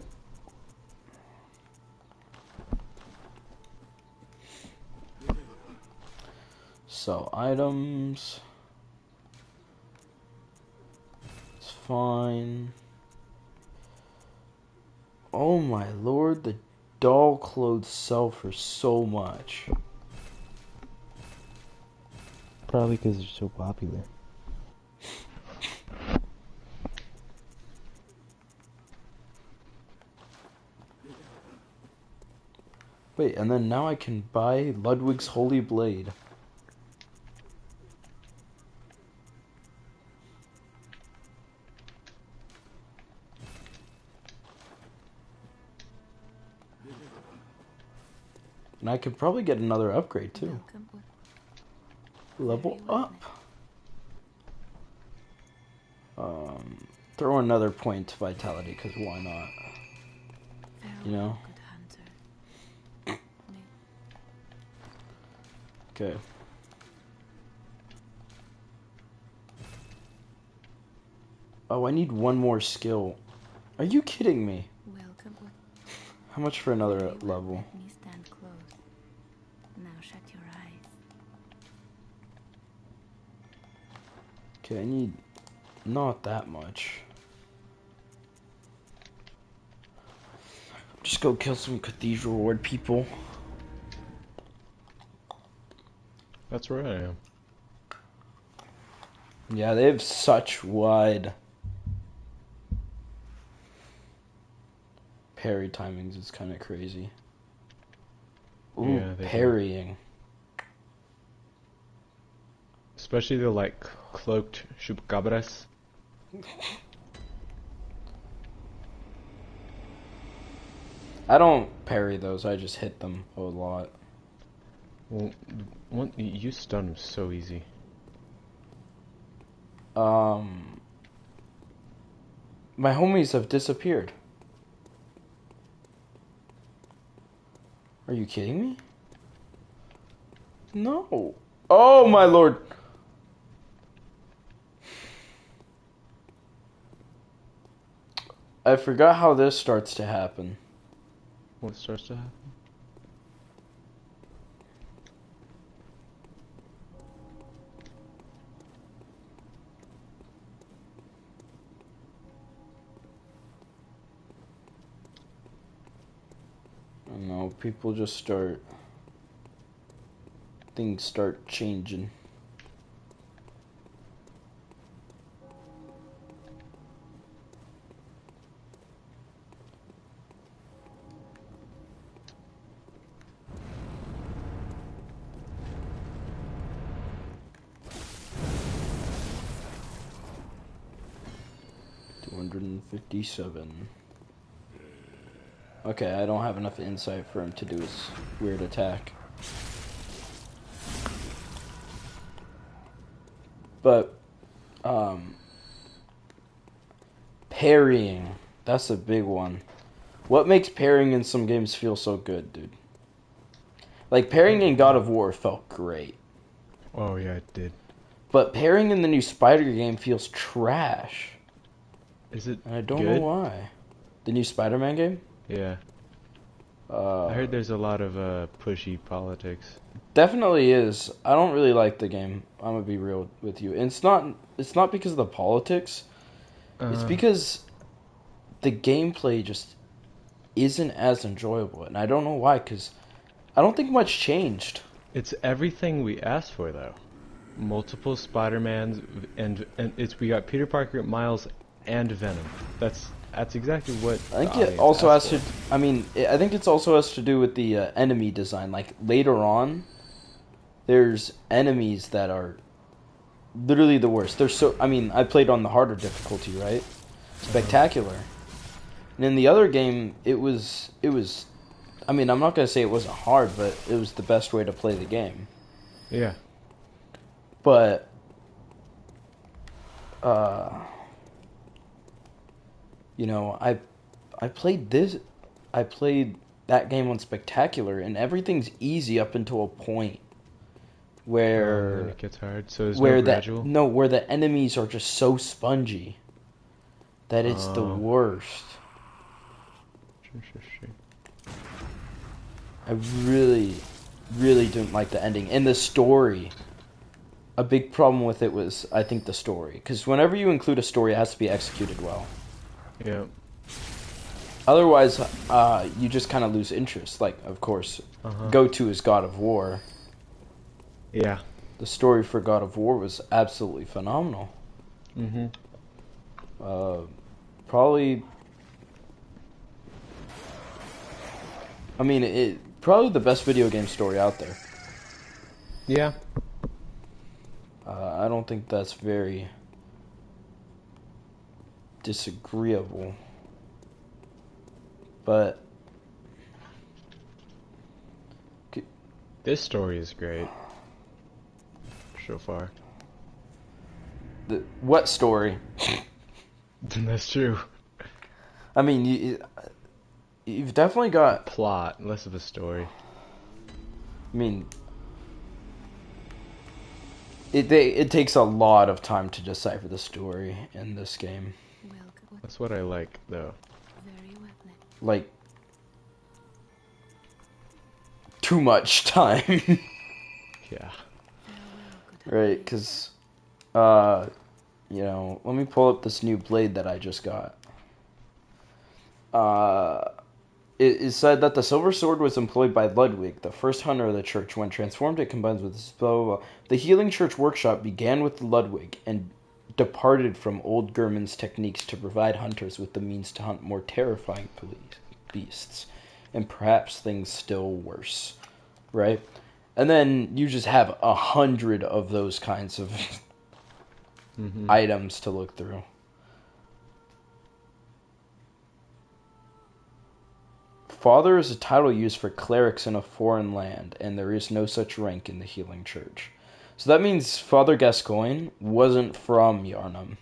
So, items. It's fine. Oh my lord, the doll clothes sell for so much. Probably because they're so popular. Wait, and then now I can buy Ludwig's Holy Blade. And I could probably get another upgrade too. Welcome. Level up. Throw another point to vitality, because why not? You know? Good hunter. Okay. Oh, I need one more skill. Are you kidding me? Welcome. How much for another Very well, level? let me stand close. Now shut your eyes. Okay, I need not that much. Just go kill some Cathedral Ward people. That's where I am. Yeah, they have such wide parry timings. It's kind of crazy. Ooh, Yeah, they do. parrying. Especially the, like, cloaked chupacabras. I don't parry those. I just hit them a lot. Well, you stun him so easy. My homies have disappeared. Are you kidding me? No. Oh my lord. I forgot how this starts to happen. What starts to happen? I don't know, people just start... Things start changing. $257. Okay, I don't have enough insight for him to do his weird attack. But, parrying. That's a big one. What makes parrying in some games feel so good, dude? Like, parrying in God of War felt great. Oh yeah, it did. But parrying in the new Spider game feels trash. Is it And I don't know good? why. The new Spider-Man game? Yeah. I heard there's a lot of pushy politics. Definitely is. I don't really like the game. I'm gonna be real with you. And it's not because of the politics. It's because the gameplay just isn't as enjoyable. And I don't know why, because I don't think much changed. It's everything we asked for though. Multiple Spider-Mans and we got Peter Parker, Miles, and Venom. That's exactly what I think the it audience also has asked to. for. I mean, I think it's also has to do with the enemy design. Like later on, there's enemies that are literally the worst. They're so. I mean, I played on the harder difficulty, right? Spectacular. And in the other game, it was. I mean, I'm not gonna say it wasn't hard, but it was the best way to play the game. Yeah. But, you know, I played this. I played that game on Spectacular, and everything's easy up until a point where Then it gets hard. So there's no gradual. where the enemies are just so spongy that it's the worst. Sure. I really, really didn't like the ending and the story. A big problem with it was, I think, the story, because whenever you include a story, it has to be executed well. Yeah. Otherwise, you just kind of lose interest. Like, of course, go-to is God of War. Yeah. The story for God of War was absolutely phenomenal. Mm-hmm. Probably... I mean, it probably the best video game story out there. Yeah. I don't think that's very disagreeable. But... This story is great. So far. What story? That's true. I mean, you've definitely got... Plot, less of a story. I mean... It takes a lot of time to decipher the story in this game. That's what I like, though. Like... too much time. Yeah. Right, because... you know, let me pull up this new blade that I just got. It is said that the silver sword was employed by Ludwig, the first hunter of the church. When transformed, it combines with his bow. The Healing Church workshop began with Ludwig and departed from old German's techniques to provide hunters with the means to hunt more terrifying beasts, and perhaps things still worse. Right? And then you just have 100 of those kinds of items to look through. Father is a title used for clerics in a foreign land, and there is no such rank in the Healing Church. So that means Father Gascoigne wasn't from Yharnam.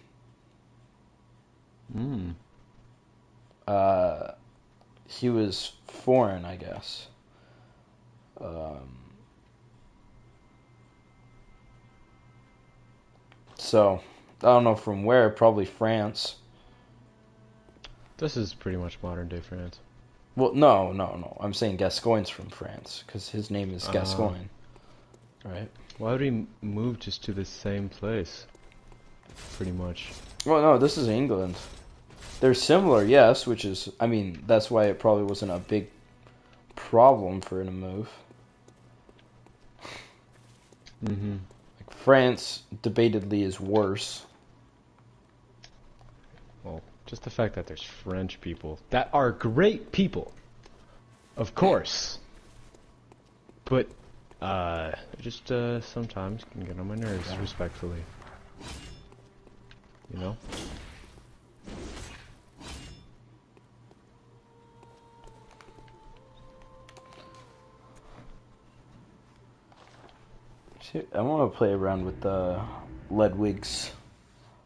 He was foreign, I guess. So, I don't know from where, probably France. This is pretty much modern day France. Well, no. I'm saying Gascoigne's from France, because his name is Gascoigne. Right? Why would he move just to the same place? Pretty much. Well, no, this is England. They're similar, yes, which is, I mean, that's why it probably wasn't a big problem for him to move. Mm-hmm. Like, France, debatedly, is worse. Well, just the fact that there's French people that are great people, of course. But, just, sometimes can get on my nerves, respectfully. You know? I want to play around with Ledwig's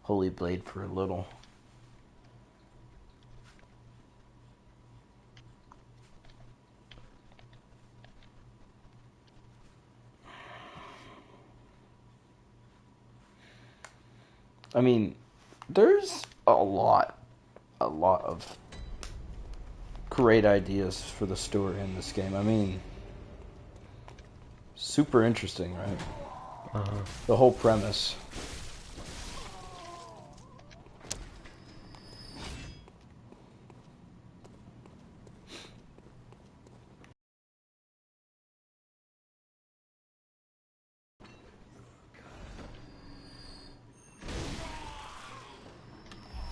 Holy Blade for a little. I mean, there's a lot of great ideas for the story in this game. I mean, super interesting, right? The whole premise.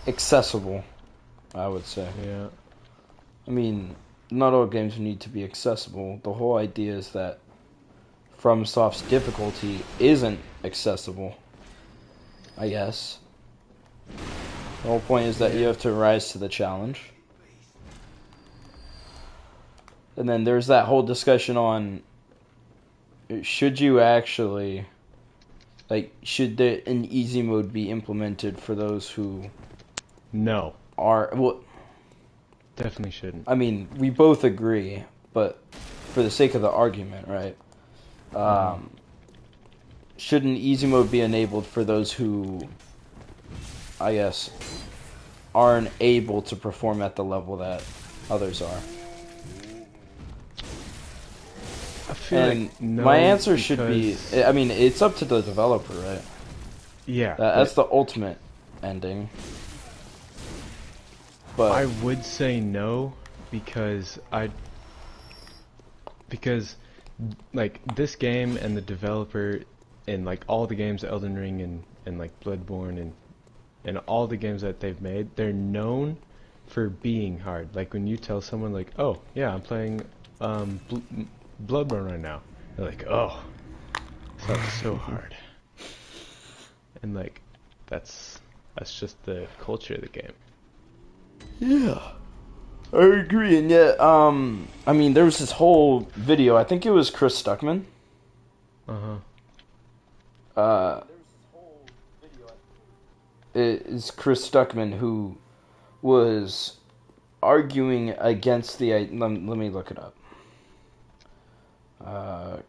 Accessible, I would say. Yeah. I mean, not all games need to be accessible. The whole idea is that FromSoft's difficulty isn't accessible, I guess. The whole point is that you have to rise to the challenge. And then there's that whole discussion on, should you actually, like, should an easy mode be implemented for those who No. are, well, Definitely shouldn't. I mean, we both agree, but for the sake of the argument, right? Should an easy mode be enabled for those who, I guess, aren't able to perform at the level that others are? I feel And like no, my answer should be, because- I mean, it's up to the developer, right? Yeah. That's the ultimate ending. But I would say no because like this game and the developer and like all the games Elden Ring and like Bloodborne and all the games that they've made, they're known for being hard. Like when you tell someone like, "Oh, yeah, I'm playing Bloodborne right now." They're like, "Oh, that's so hard." And like that's just the culture of the game. yeah, I agree. And yet, I mean, there was this whole video. I think it was Chris Stuckman. It is Chris Stuckman who was arguing against the. Let me look it up.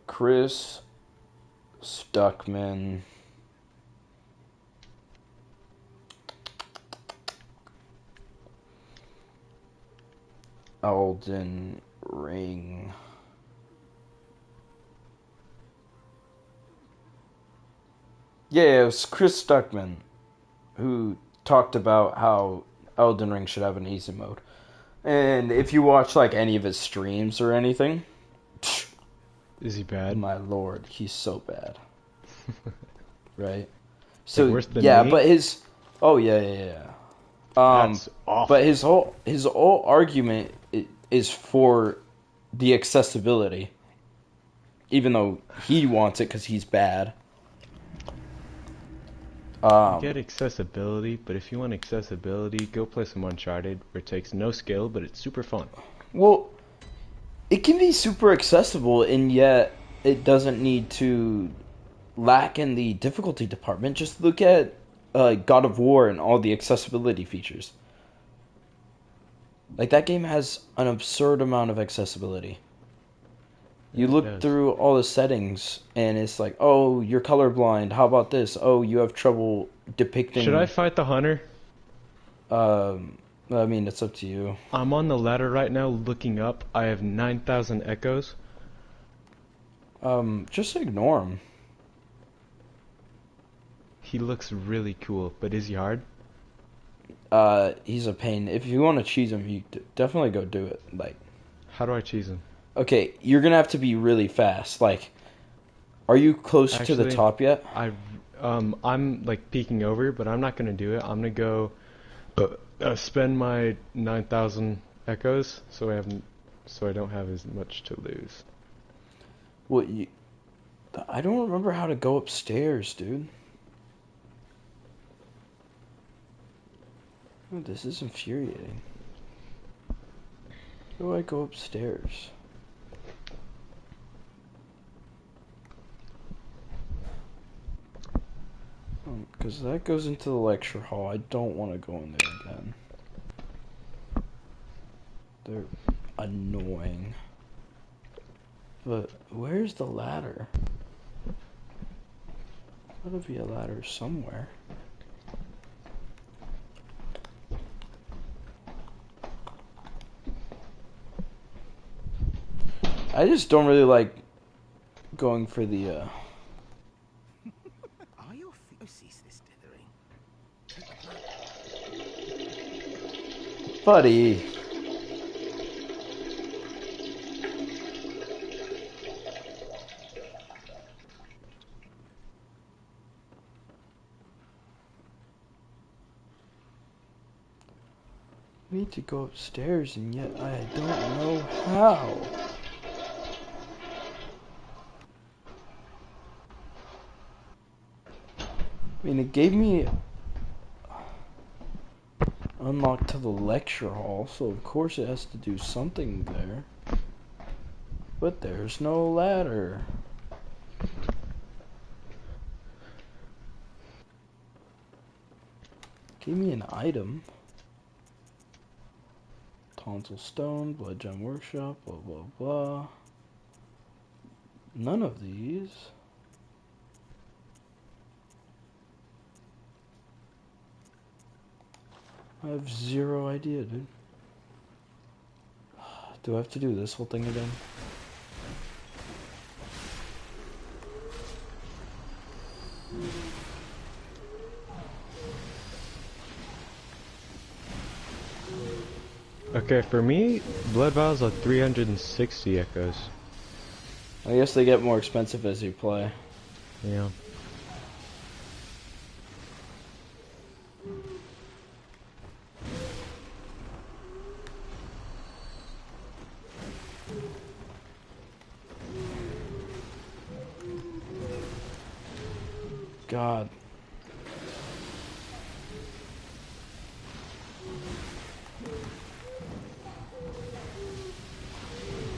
Chris Stuckman. Elden Ring. Yeah, it was Chris Stuckman who talked about how Elden Ring should have an easy mode. And if you watch like any of his streams or anything, Is he bad? my lord, he's so bad. Right? So Like worse than yeah, me? but his yeah. That's awful. But his whole argument is for the accessibility, even though he wants it because he's bad. You get accessibility, but if you want accessibility, go play some Uncharted, where it takes no skill, but it's super fun. Well, it can be super accessible, and yet it doesn't need to lack in the difficulty department. Just look at God of War and all the accessibility features. Like, that game has an absurd amount of accessibility. You It look does. through all the settings, and it's like, oh, you're colorblind. How about this? Oh, you have trouble depicting. Should I fight the hunter? I mean, it's up to you. I'm on the ladder right now looking up. I have 9,000 echoes. Just ignore him. He looks really cool, but is he hard? He's a pain. If you want to cheese him, you definitely go do it. Like, How do I cheese him? okay, you're gonna have to be really fast. Like, are you close to the Actually, top yet? I'm like peeking over, but I'm not gonna do it. I'm gonna go spend my 9,000 echoes, so I don't have as much to lose. What you? I don't remember how to go upstairs, dude. Oh, this is infuriating. How do I go upstairs? Because that goes into the lecture hall. I don't want to go in there again. They're annoying. But where's the ladder? Gotta be a ladder somewhere. I just don't really like going for the Are your theoses this dithering? buddy. I need to go upstairs, and yet I don't know how. I mean, it gave me unlock to the lecture hall, so of course it has to do something there. But there's no ladder. Gave me an item. Tonsil Stone, Blood Gem Workshop, blah blah blah. None of these. I have zero idea, dude. Do I have to do this whole thing again? Okay, for me, blood vials are 360 echoes. I guess they get more expensive as you play. Yeah. God.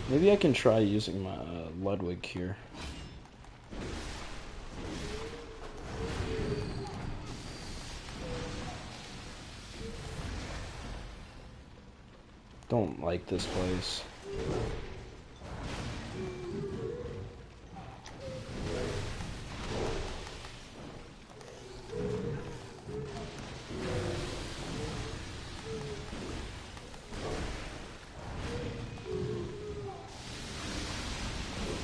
Maybe I can try using my Ludwig here. Don't like this place.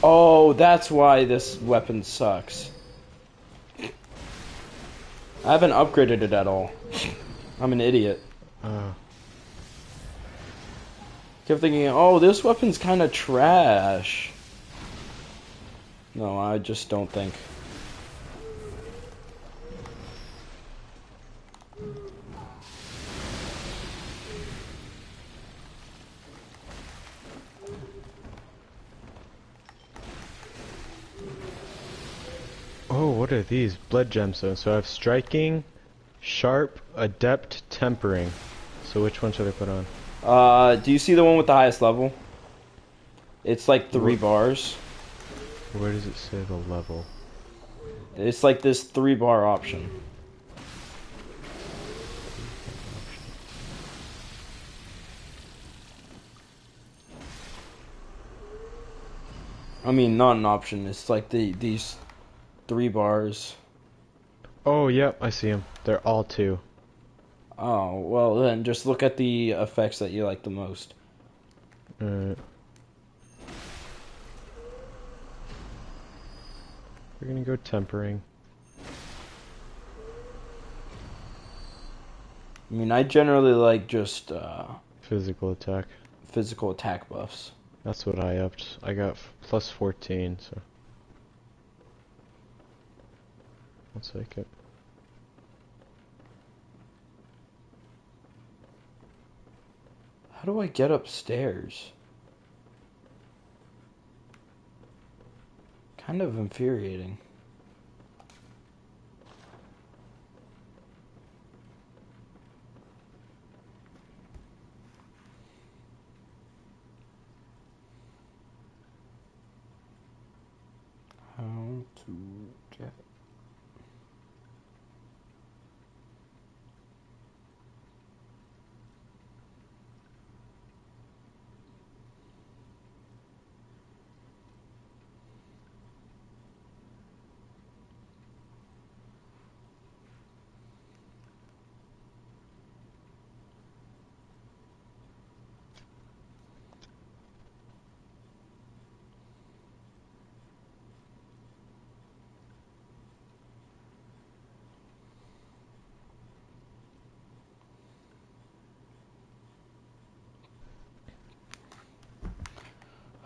Oh, that's why this weapon sucks. I haven't upgraded it at all. I'm an idiot. Kept thinking, oh, this weapon's kind of trash. No, I just don't think. Oh, what are these? Blood gemstones. So I have striking, sharp, adept, tempering. So which one should I put on? Do you see the one with the highest level? It's like 3 What? bars. Where does it say the level? It's like this 3-bar option. I mean, not an option. It's like these 3 bars. Oh, yep, I see them. They're all 2. Oh, well then just look at the effects that you like the most. Alright. We're gonna go tempering. I mean, I generally like just Physical attack. physical attack buffs. That's what I upped. I got plus 14, so. I'll take it. How do I get upstairs? Kind of infuriating. How to get...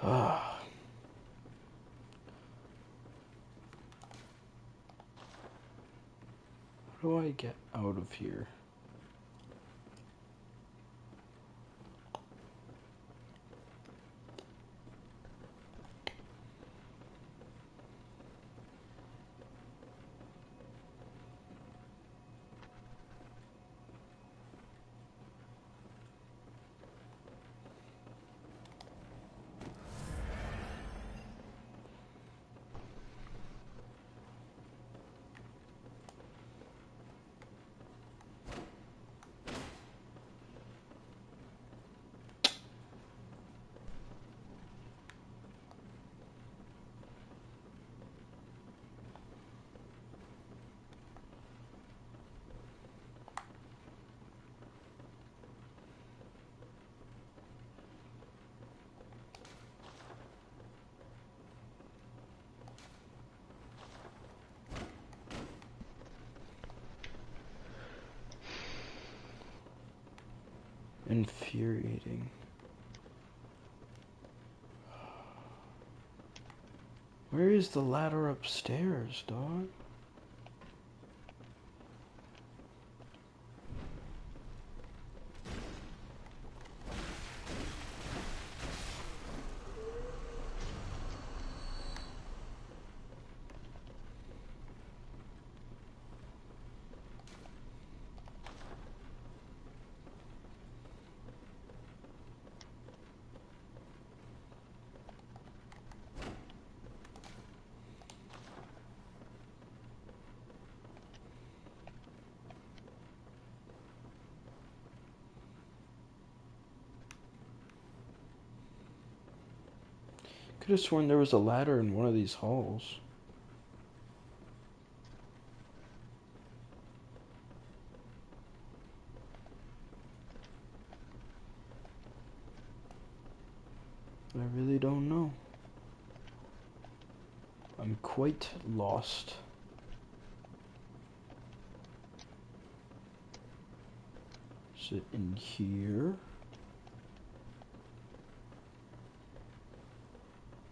How do I get out of here? Infuriating. Where is the ladder upstairs, dog? Could have sworn there was a ladder in one of these halls. I really don't know. I'm quite lost. Is it in here?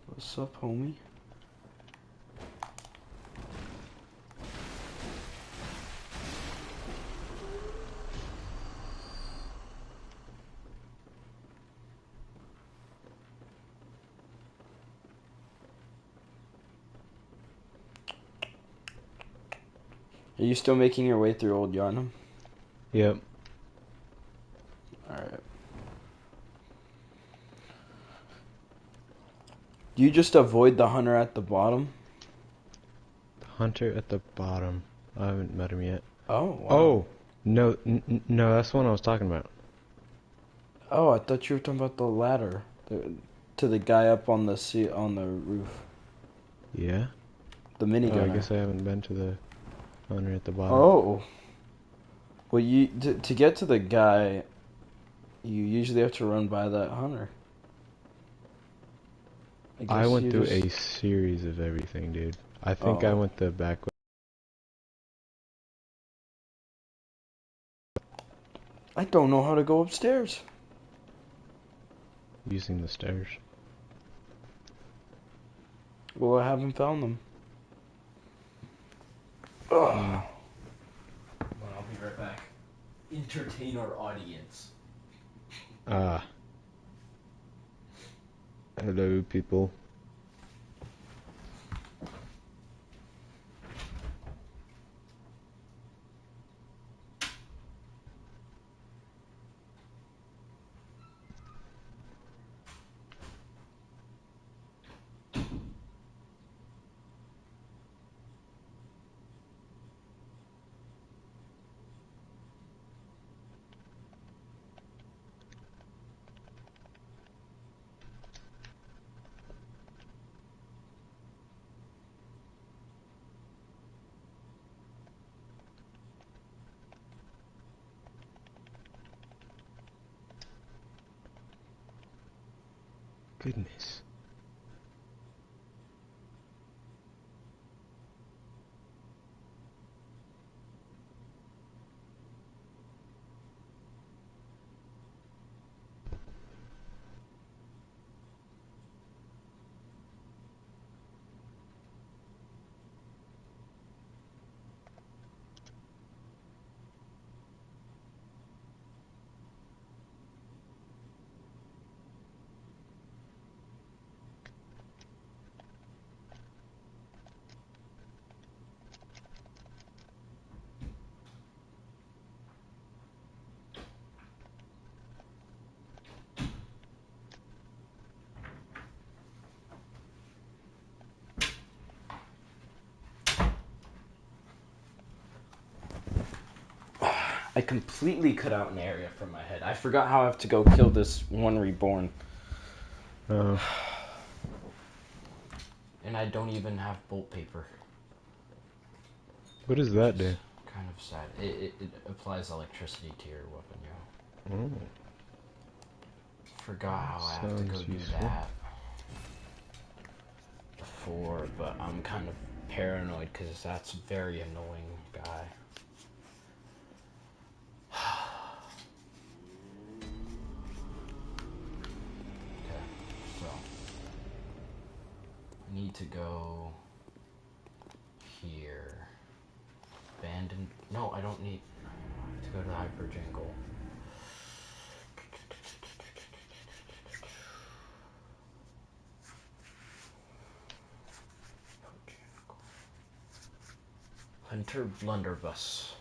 What's up, homie? Are you still making your way through Old Yarnum? Yep. Alright. Do you just avoid the hunter at the bottom? The hunter at the bottom. I haven't met him yet. Oh, wow. Oh! No, no, that's the one I was talking about. Oh, I thought you were talking about the ladder. To the guy up on the roof. Yeah? The Oh, minigunner. I guess I haven't been to the hunter at the bottom. Oh. Well, to get to the guy, you usually have to run by that hunter. I guess went you through just- a series of everything, dude. I think I Oh. went the back way. I don't know how to go upstairs. Using the stairs. Well, I haven't found them. Well, I'll be right back. Entertain our audience. Ah. Hello, people. Goodness. I completely cut out an area from my head. I forgot how I have to go kill this one reborn. Oh. And I don't even have bolt paper. What does that do? Kind of sad. It applies electricity to your weapon, yo. Oh. Forgot how I have to go Sounds do useful. that before, but I'm kind of paranoid because that's a very annoying guy. Okay, so I need to go here. Abandoned. No, I don't need to go to the hyperjingle. Hunter Blunderbuss.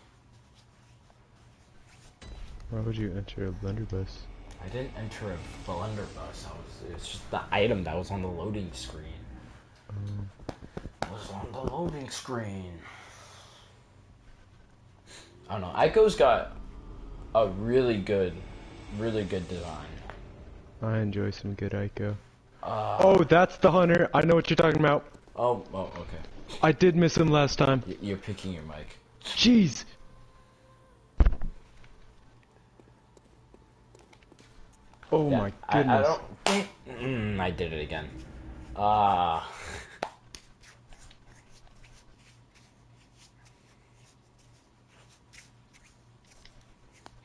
Why would you enter a blunderbuss? I didn't enter a blunderbuss. It's just the item that was on the loading screen. Was on the loading screen. I don't know. Ico's got a really good design. I enjoy some good Ico. Oh, that's the hunter. I know what you're talking about. Oh, okay. I did miss him last time. You're picking your mic. Jeez. Oh Yeah, my I goodness. don't think... I did it again.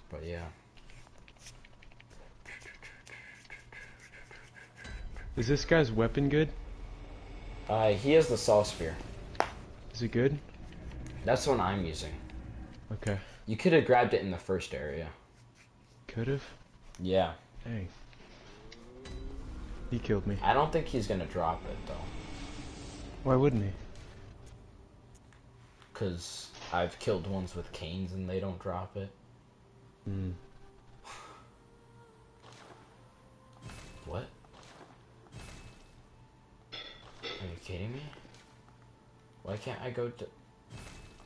But yeah. Is this guy's weapon good? He has the saw spear. Is it good? That's the one I'm using. Okay. You could have grabbed it in the first area. Could've? Yeah. Dang. He killed me. I don't think he's gonna drop it though. Why wouldn't he? Cause I've killed ones with canes and they don't drop it. Hmm. What? kidding me? Why can't I go to...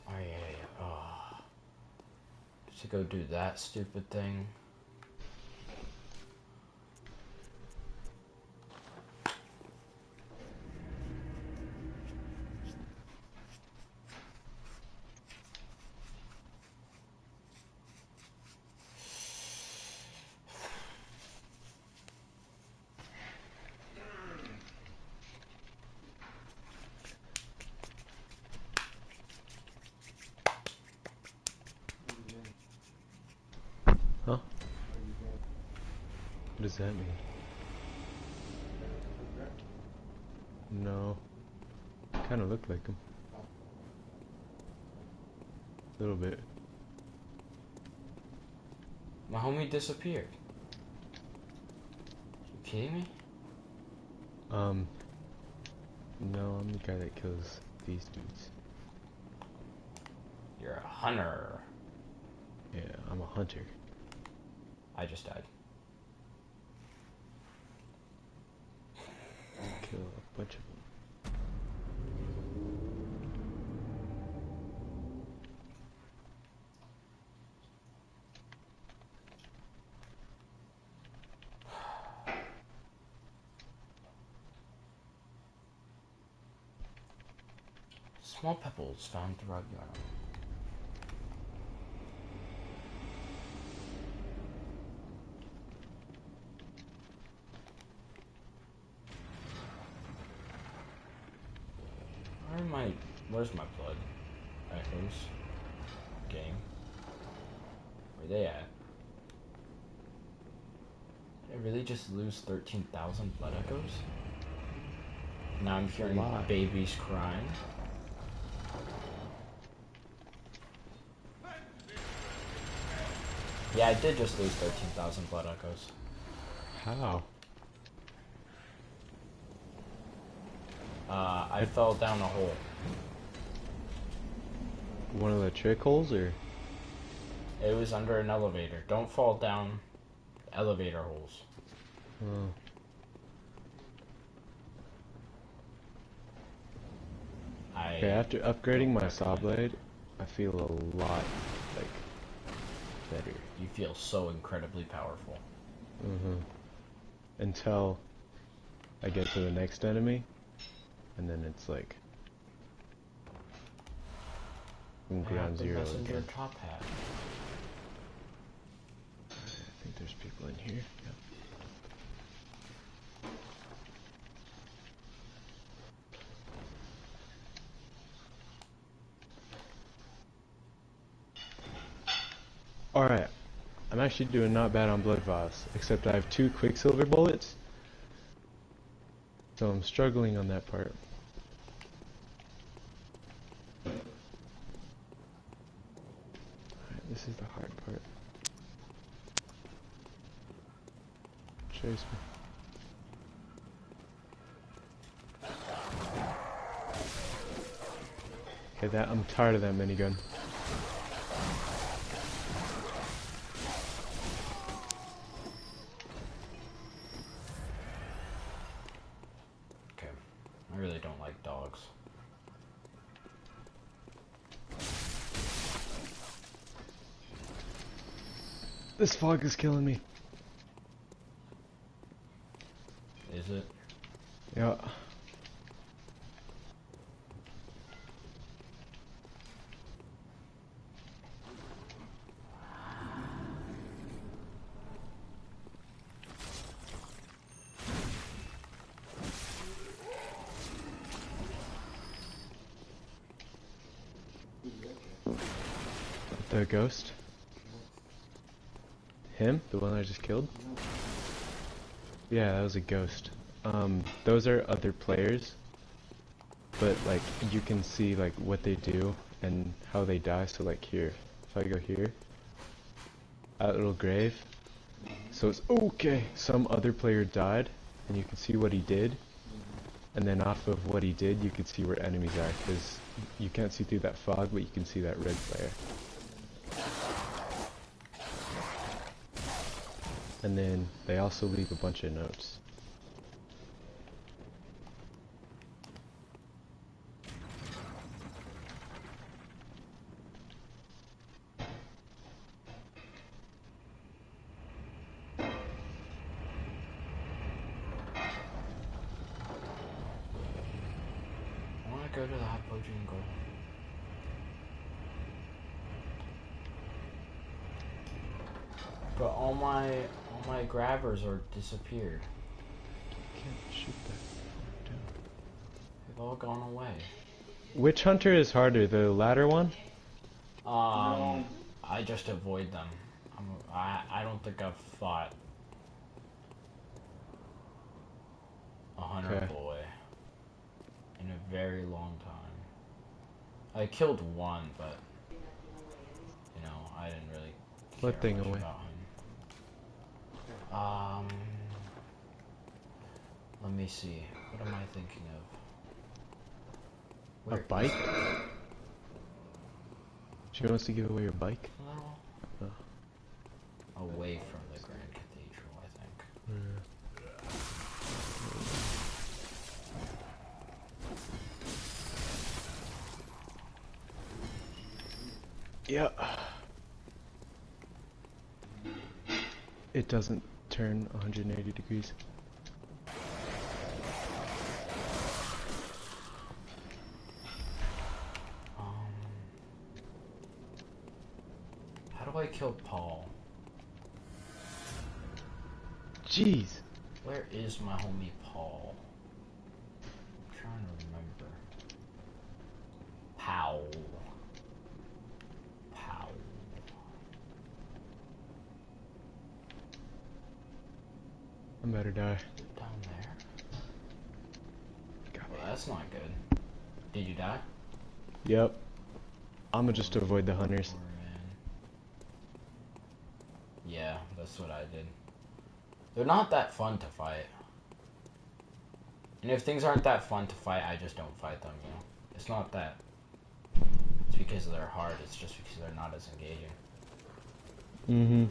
Oh, yeah, yeah. Oh. To go do that stupid thing. Huh? What does that mean? No. Kind of looked like him. A little bit. My homie disappeared. You kidding me? No, I'm the guy that kills these dudes. You're a hunter. Yeah, I'm a hunter. I just died. Kill a bunch of them. Small pebbles found throughout your arm. Where's my blood? Echoes. Game. Where they at? Did I really just lose 13,000 blood echoes? Now I'm hearing babies crying. Yeah, I did just lose 13,000 blood echoes. How? I fell down a hole. One of the trick holes, or? It was under an elevator. Don't fall down elevator holes. Oh. Okay, after upgrading my saw blade, I feel a lot, like, better. You feel so incredibly powerful. Until I get to the next enemy, and then it's like I'm ground zero again. Top hat. I think there's people in here. Yep. Alright, I'm actually doing not bad on blood vials, except I have 2 quicksilver bullets, so I'm struggling on that part. Alright, this is the hard part. Chase me. Okay, I'm tired of that minigun. Okay. I really don't like dogs. This fog is killing me. Is it? Yeah. The ghost? Him? The one I just killed? Yeah, that was a ghost. Those are other players, but like you can see like what they do and how they die. So like here, if I go here, that little grave. So it's okay. Some other player died, and you can see what he did, and then off of what he did, you can see where enemies are, because you can't see through that fog, but you can see that red flare. And then they also leave a bunch of notes. go to the Hoppo Jingle. But all my grabbers are disappeared. Can't shoot that. They've all gone away. Which hunter is harder, the latter one? I just avoid them. I don't think I've fought a hunter Okay. boy in a very long time. I killed one, but you know, I didn't really care What thing much away? about him. Let me see. What am I thinking of? A Where bike? is She wants to give away your bike? it? Away from the Grand Cathedral, I think. Yeah. It doesn't turn 180 degrees. How do I kill Paul? Jeez. Where is my homie Paul? I'm trying to remember. Powell. I better die. Down there? Got Well, me. that's not good. Did you die? Yep. I'ma just avoid the hunters. Poor man. Yeah, that's what I did. They're not that fun to fight. And if things aren't that fun to fight, I just don't fight them, you know? It's not that it's because they're hard, it's just because they're not as engaging. Mm-hmm. I'm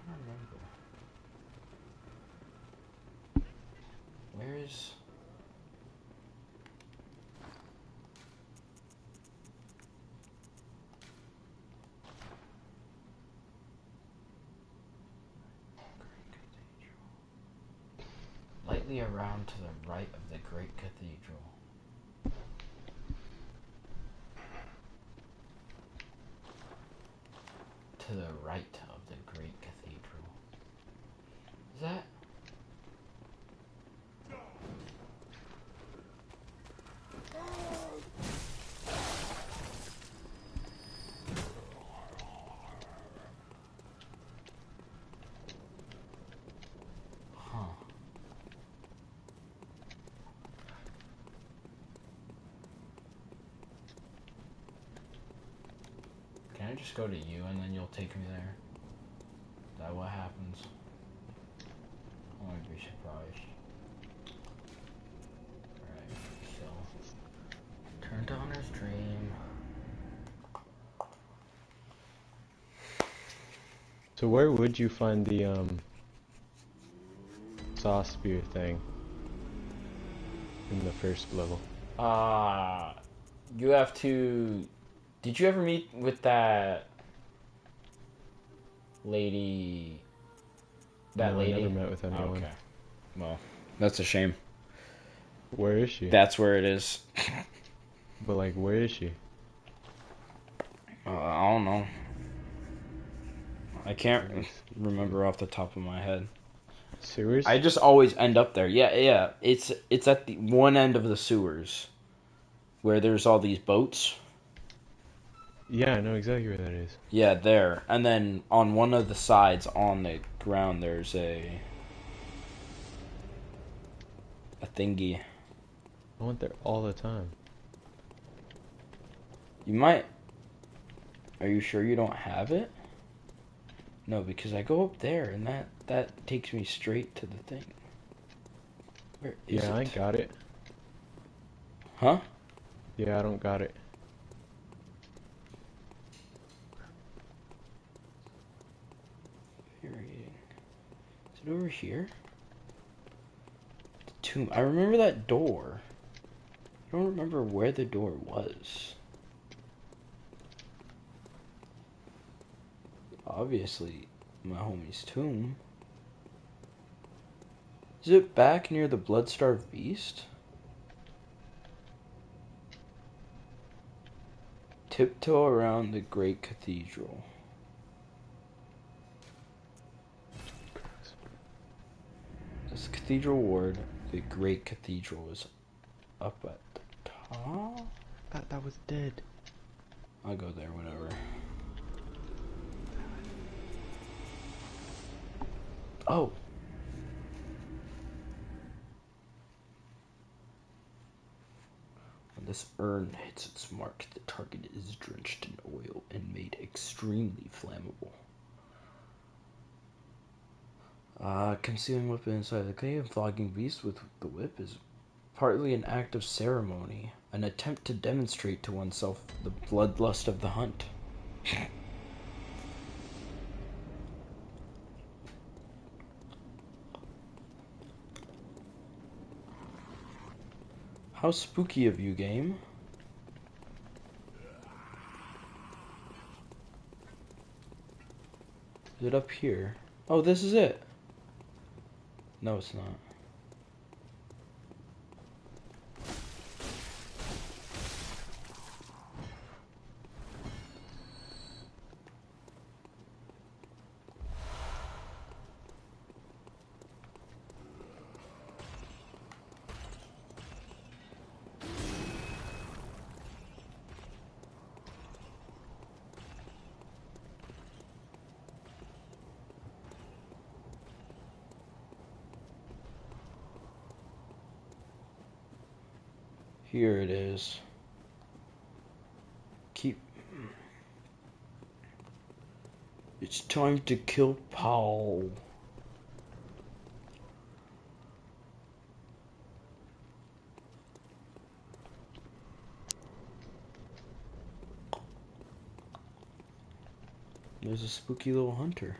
trying to remember. Where is... Lightly around to the right of the Great Cathedral. To the right of the Great Cathedral. Is that... Huh. Can I just go to you and then you'll take me there? Is that what happens? I wouldn't be surprised. Alright, so... Turn to Hunter's Dream. So where would you find the saw spear thing in the first level? You have to... Did you ever meet with that lady? That No, lady? I never met with anyone. Okay. Well, that's a shame. Where is she? That's where it is. But like, where is she? I don't know. I can't remember off the top of my head. Sewers? I just always end up there. Yeah. It's at the one end of the sewers, where there's all these boats. Yeah, I know exactly where that is. Yeah, there. And then on one of the sides on the ground, there's a thingy. I went there all the time. You might. Are you sure you don't have it? No, because I go up there and that takes me straight to the thing. Where is Yeah, I it? got it. Huh? Yeah, I don't got it. Infuriating. Is it over here? The tomb. I remember that door. I don't remember where the door was. Obviously, my homie's tomb. Is Is it back near the blood-starved beast? Tiptoe around the great cathedral. This cathedral ward, the great cathedral, is up at the top. That was dead. I'll go there, whatever. Oh. When this urn hits its mark, the target is drenched in oil and made extremely flammable. Concealing weapon inside the cave and flogging beasts with the whip is partly an act of ceremony, an attempt to demonstrate to oneself the bloodlust of the hunt. How spooky of you, game. Is it up here? Oh, this is it. No, it's not. Here it is. It's time to kill Paul. There's a spooky little hunter.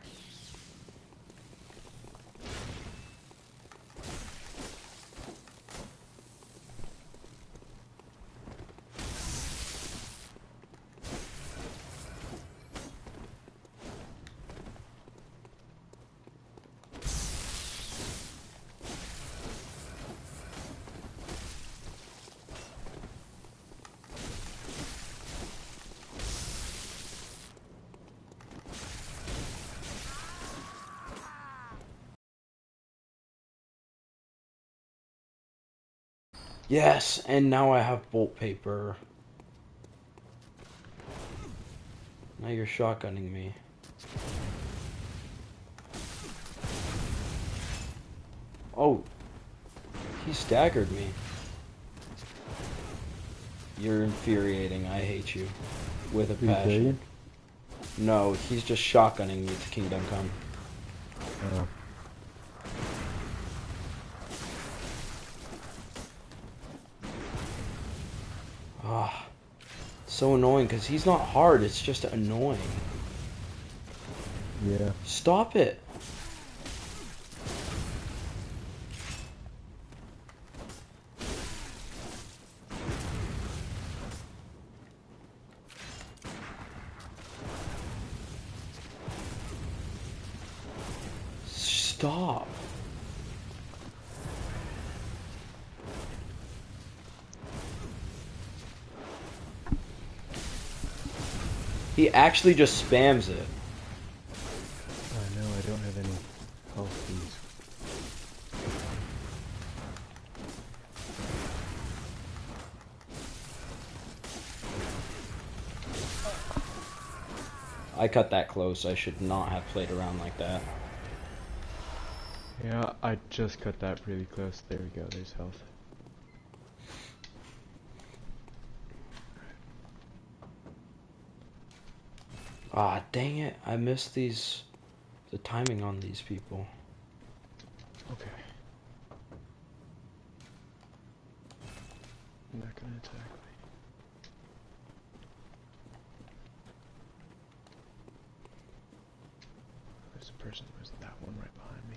Yes, and now I have bolt paper. Now you're shotgunning me. Oh, he staggered me. You're infuriating. I hate you. With a Did he kill passion. you? No, he's just shotgunning me to Kingdom Come. Oh. Ah, so annoying because he's not hard. It's just annoying. Yeah. Stop it. Stop. He actually just spams it. I know, I don't have any health keys. I cut that close. I should not have played around like that. Yeah, I just cut that really close. There we go, there's health. Ah, dang it. I missed the timing on these people. Okay. I'm not gonna attack me. There's a person, there's that one right behind me.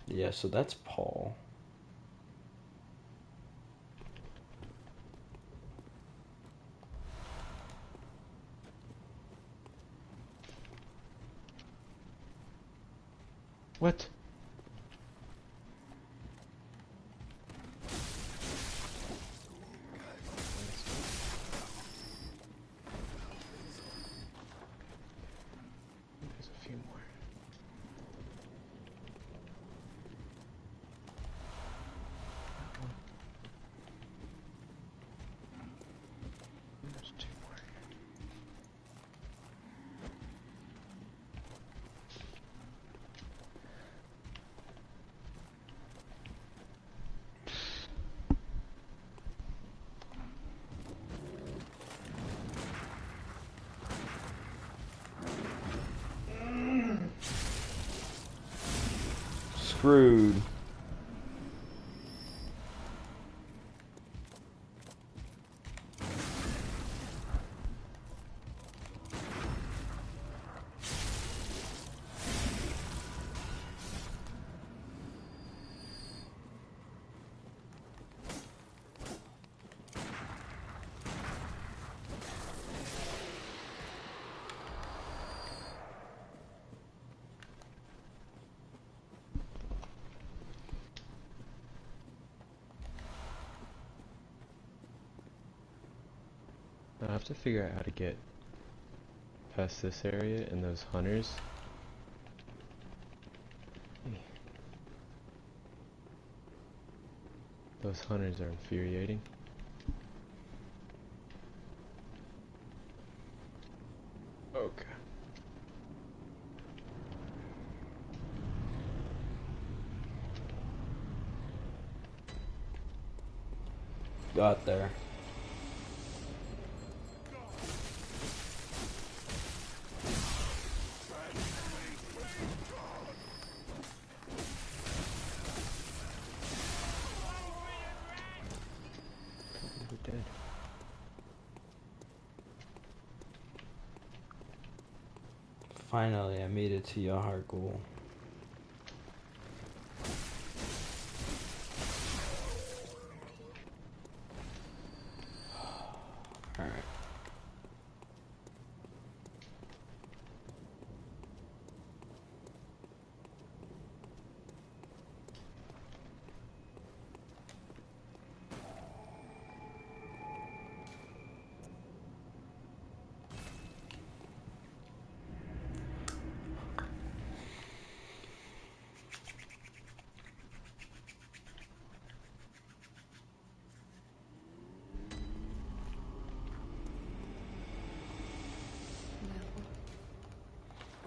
Yeah, so that's Paul. What? There's a few more. There's two more. Screwed. I have to figure out how to get past this area and those hunters. Those hunters are infuriating. Okay. Got there. We're dead. Finally, I made it to Yahar'gul. Alright.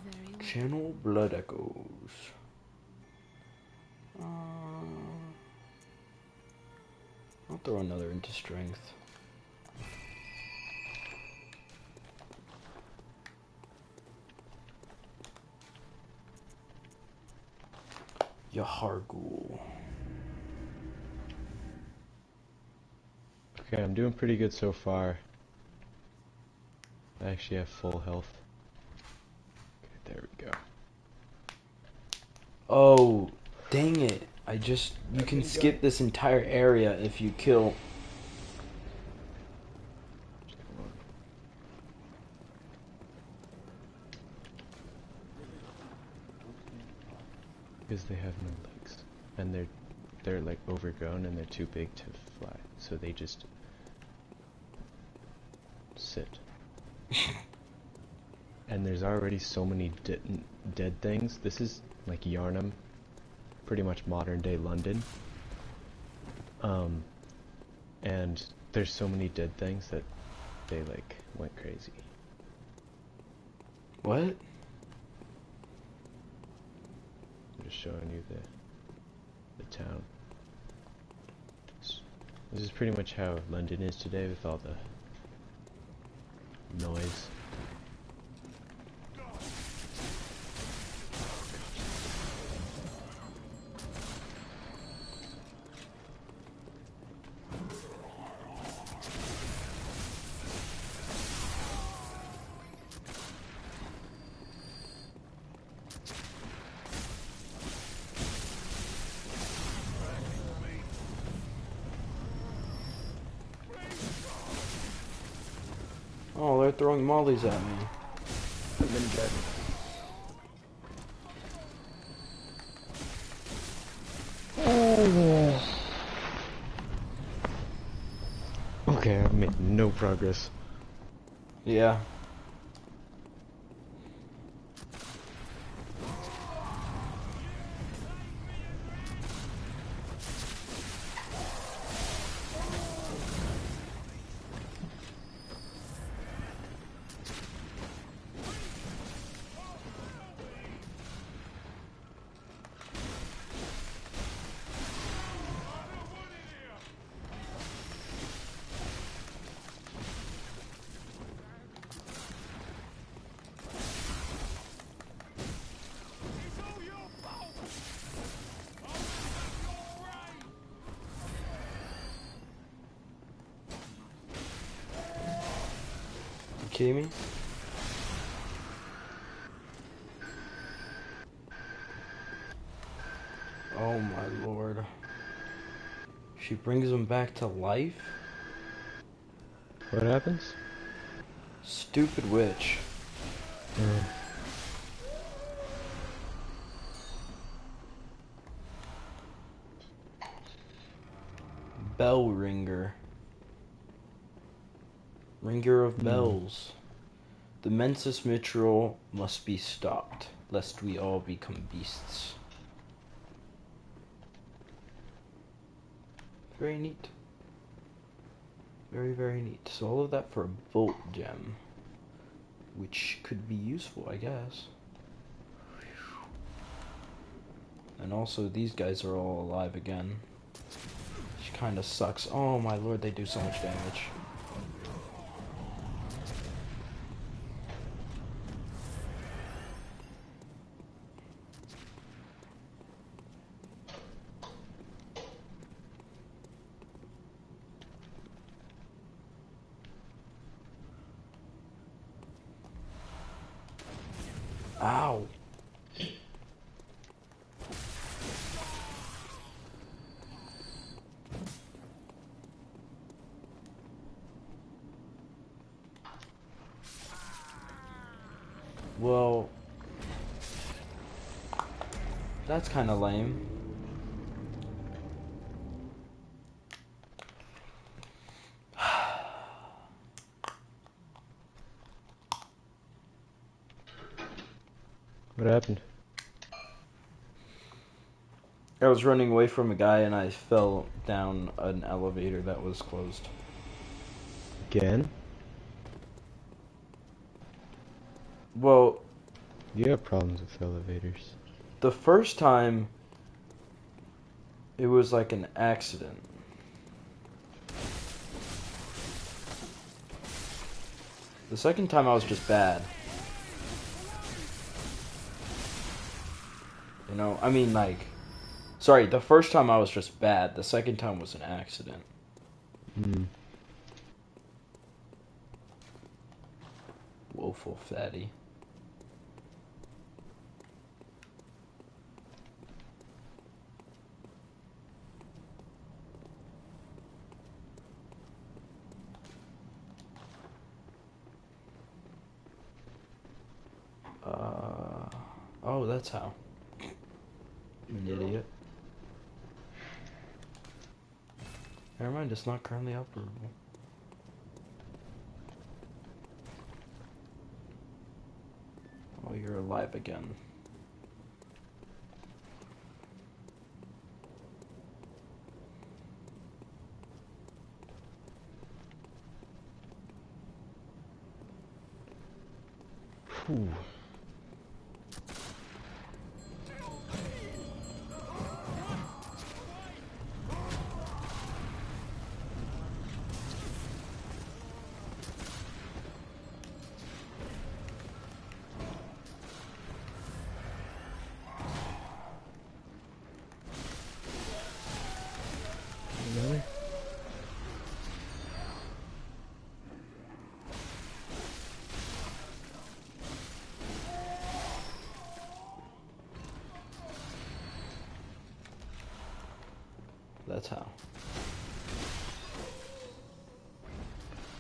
Very well. Channel Blood Echoes. I'll throw another into strength. Yahar'gul. Okay, I'm doing pretty good so far. I actually have full health. Okay, there we go. Oh, dang it. You can skip this entire area if you kill. Because they have no legs. And they're like overgrown and they're too big to fly. So they just sit. And there's already so many dead things. This is like Yarnum, pretty much modern day London. And there's so many dead things that they like went crazy. What? I'm just showing you the town. This is pretty much how London is today with all the noise. Oh, they're throwing mollies at me. Okay, I've made no progress. Yeah. You kidding me? Oh my lord. She brings him back to life? What happens? Stupid witch. Bell ringer. Ringer of bells. The mensis mitral must be stopped, lest we all become beasts. Very neat. Very, very neat. So all of that for a bolt gem. Which could be useful, I guess. And also, these guys are all alive again. Which kind of sucks. Oh my lord, they do so much damage. Ow. Well, that's kind of lame. What happened? I was running away from a guy and I fell down an elevator that was closed. Again? Well, You have problems with elevators. the first time it was like an accident. The second time I was just bad. You know, I mean like, sorry, the first time I was just bad. The second time was an accident. Woeful fatty. Oh, that's how. I'm an idiot. Never mind, it's not currently operable. Oh, you're alive again. Whew. Another? That's how.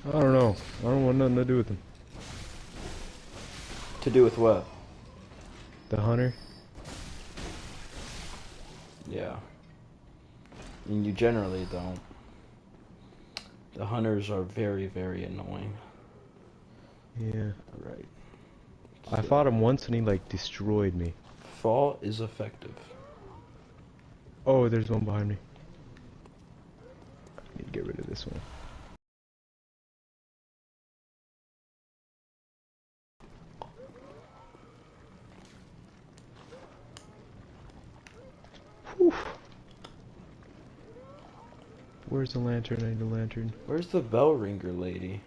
I don't know. I don't want nothing to do with them. To do with what? The hunter? Yeah. And you generally don't. The hunters are very, very annoying. Yeah. Alright. I fought him once and he like destroyed me. Fall is effective. Oh, there's one behind me. I need to get rid of this one. Whew. Where's the lantern? I need a lantern. Where's the bell ringer lady?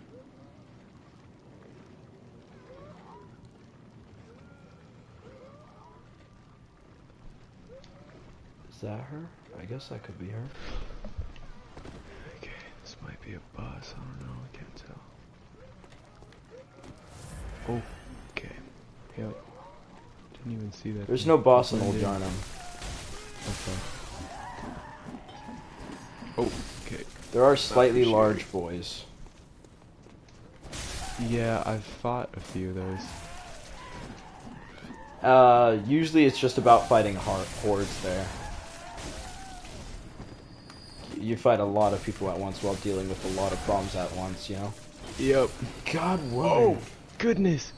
Is that her? I guess that could be her. Okay, this might be a boss. I don't know. I can't tell. Okay. Yep. Didn't even see that. There's thing. no boss in Old Blend in. Yarnum. Okay. Oh, okay. There are slightly Appreciate large it. boys. Yeah, I've fought a few of those. Usually it's just about fighting hordes there. You fight a lot of people at once while dealing with a lot of problems at once, you know? Yep. God, woman. Oh, goodness.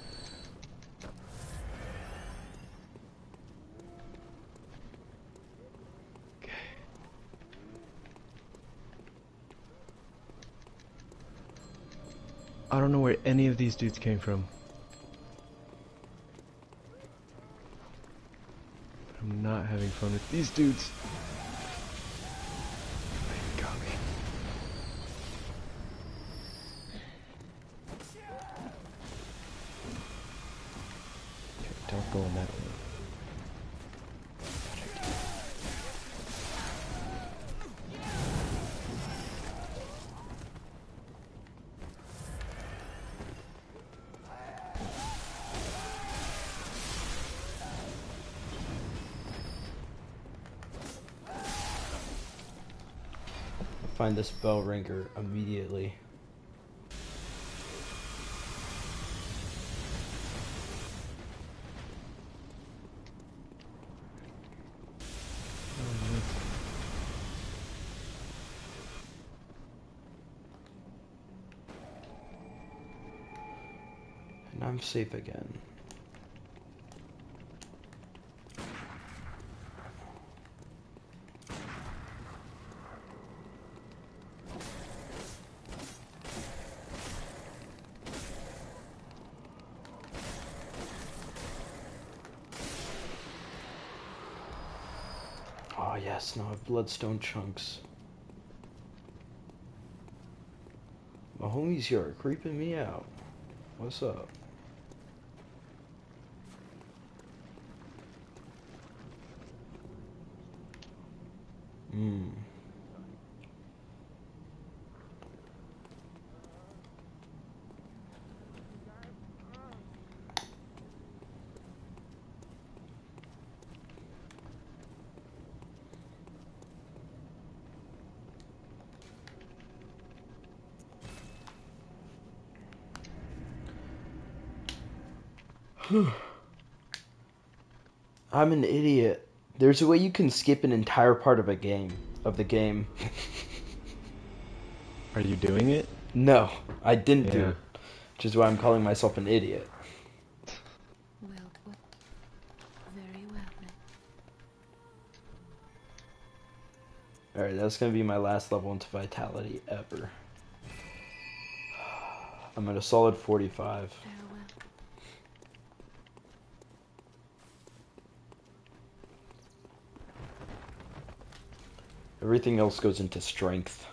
Okay. I don't know where any of these dudes came from. I'm not having fun with these dudes. They got me. Okay, don't go in that way. Find this bell ringer immediately. And I'm safe again. Oh yes, now I have bloodstone chunks. My homies here are creeping me out. What's up? Hmm. I'm an idiot. There's a way you can skip an entire part of a game. Of the game. Are you doing it? No, I didn't do Yeah. it. Which is why I'm calling myself an idiot. Well put. Very well then. Alright, that's gonna be my last level into vitality ever. I'm at a solid 45. Farewell. Everything else goes into strength.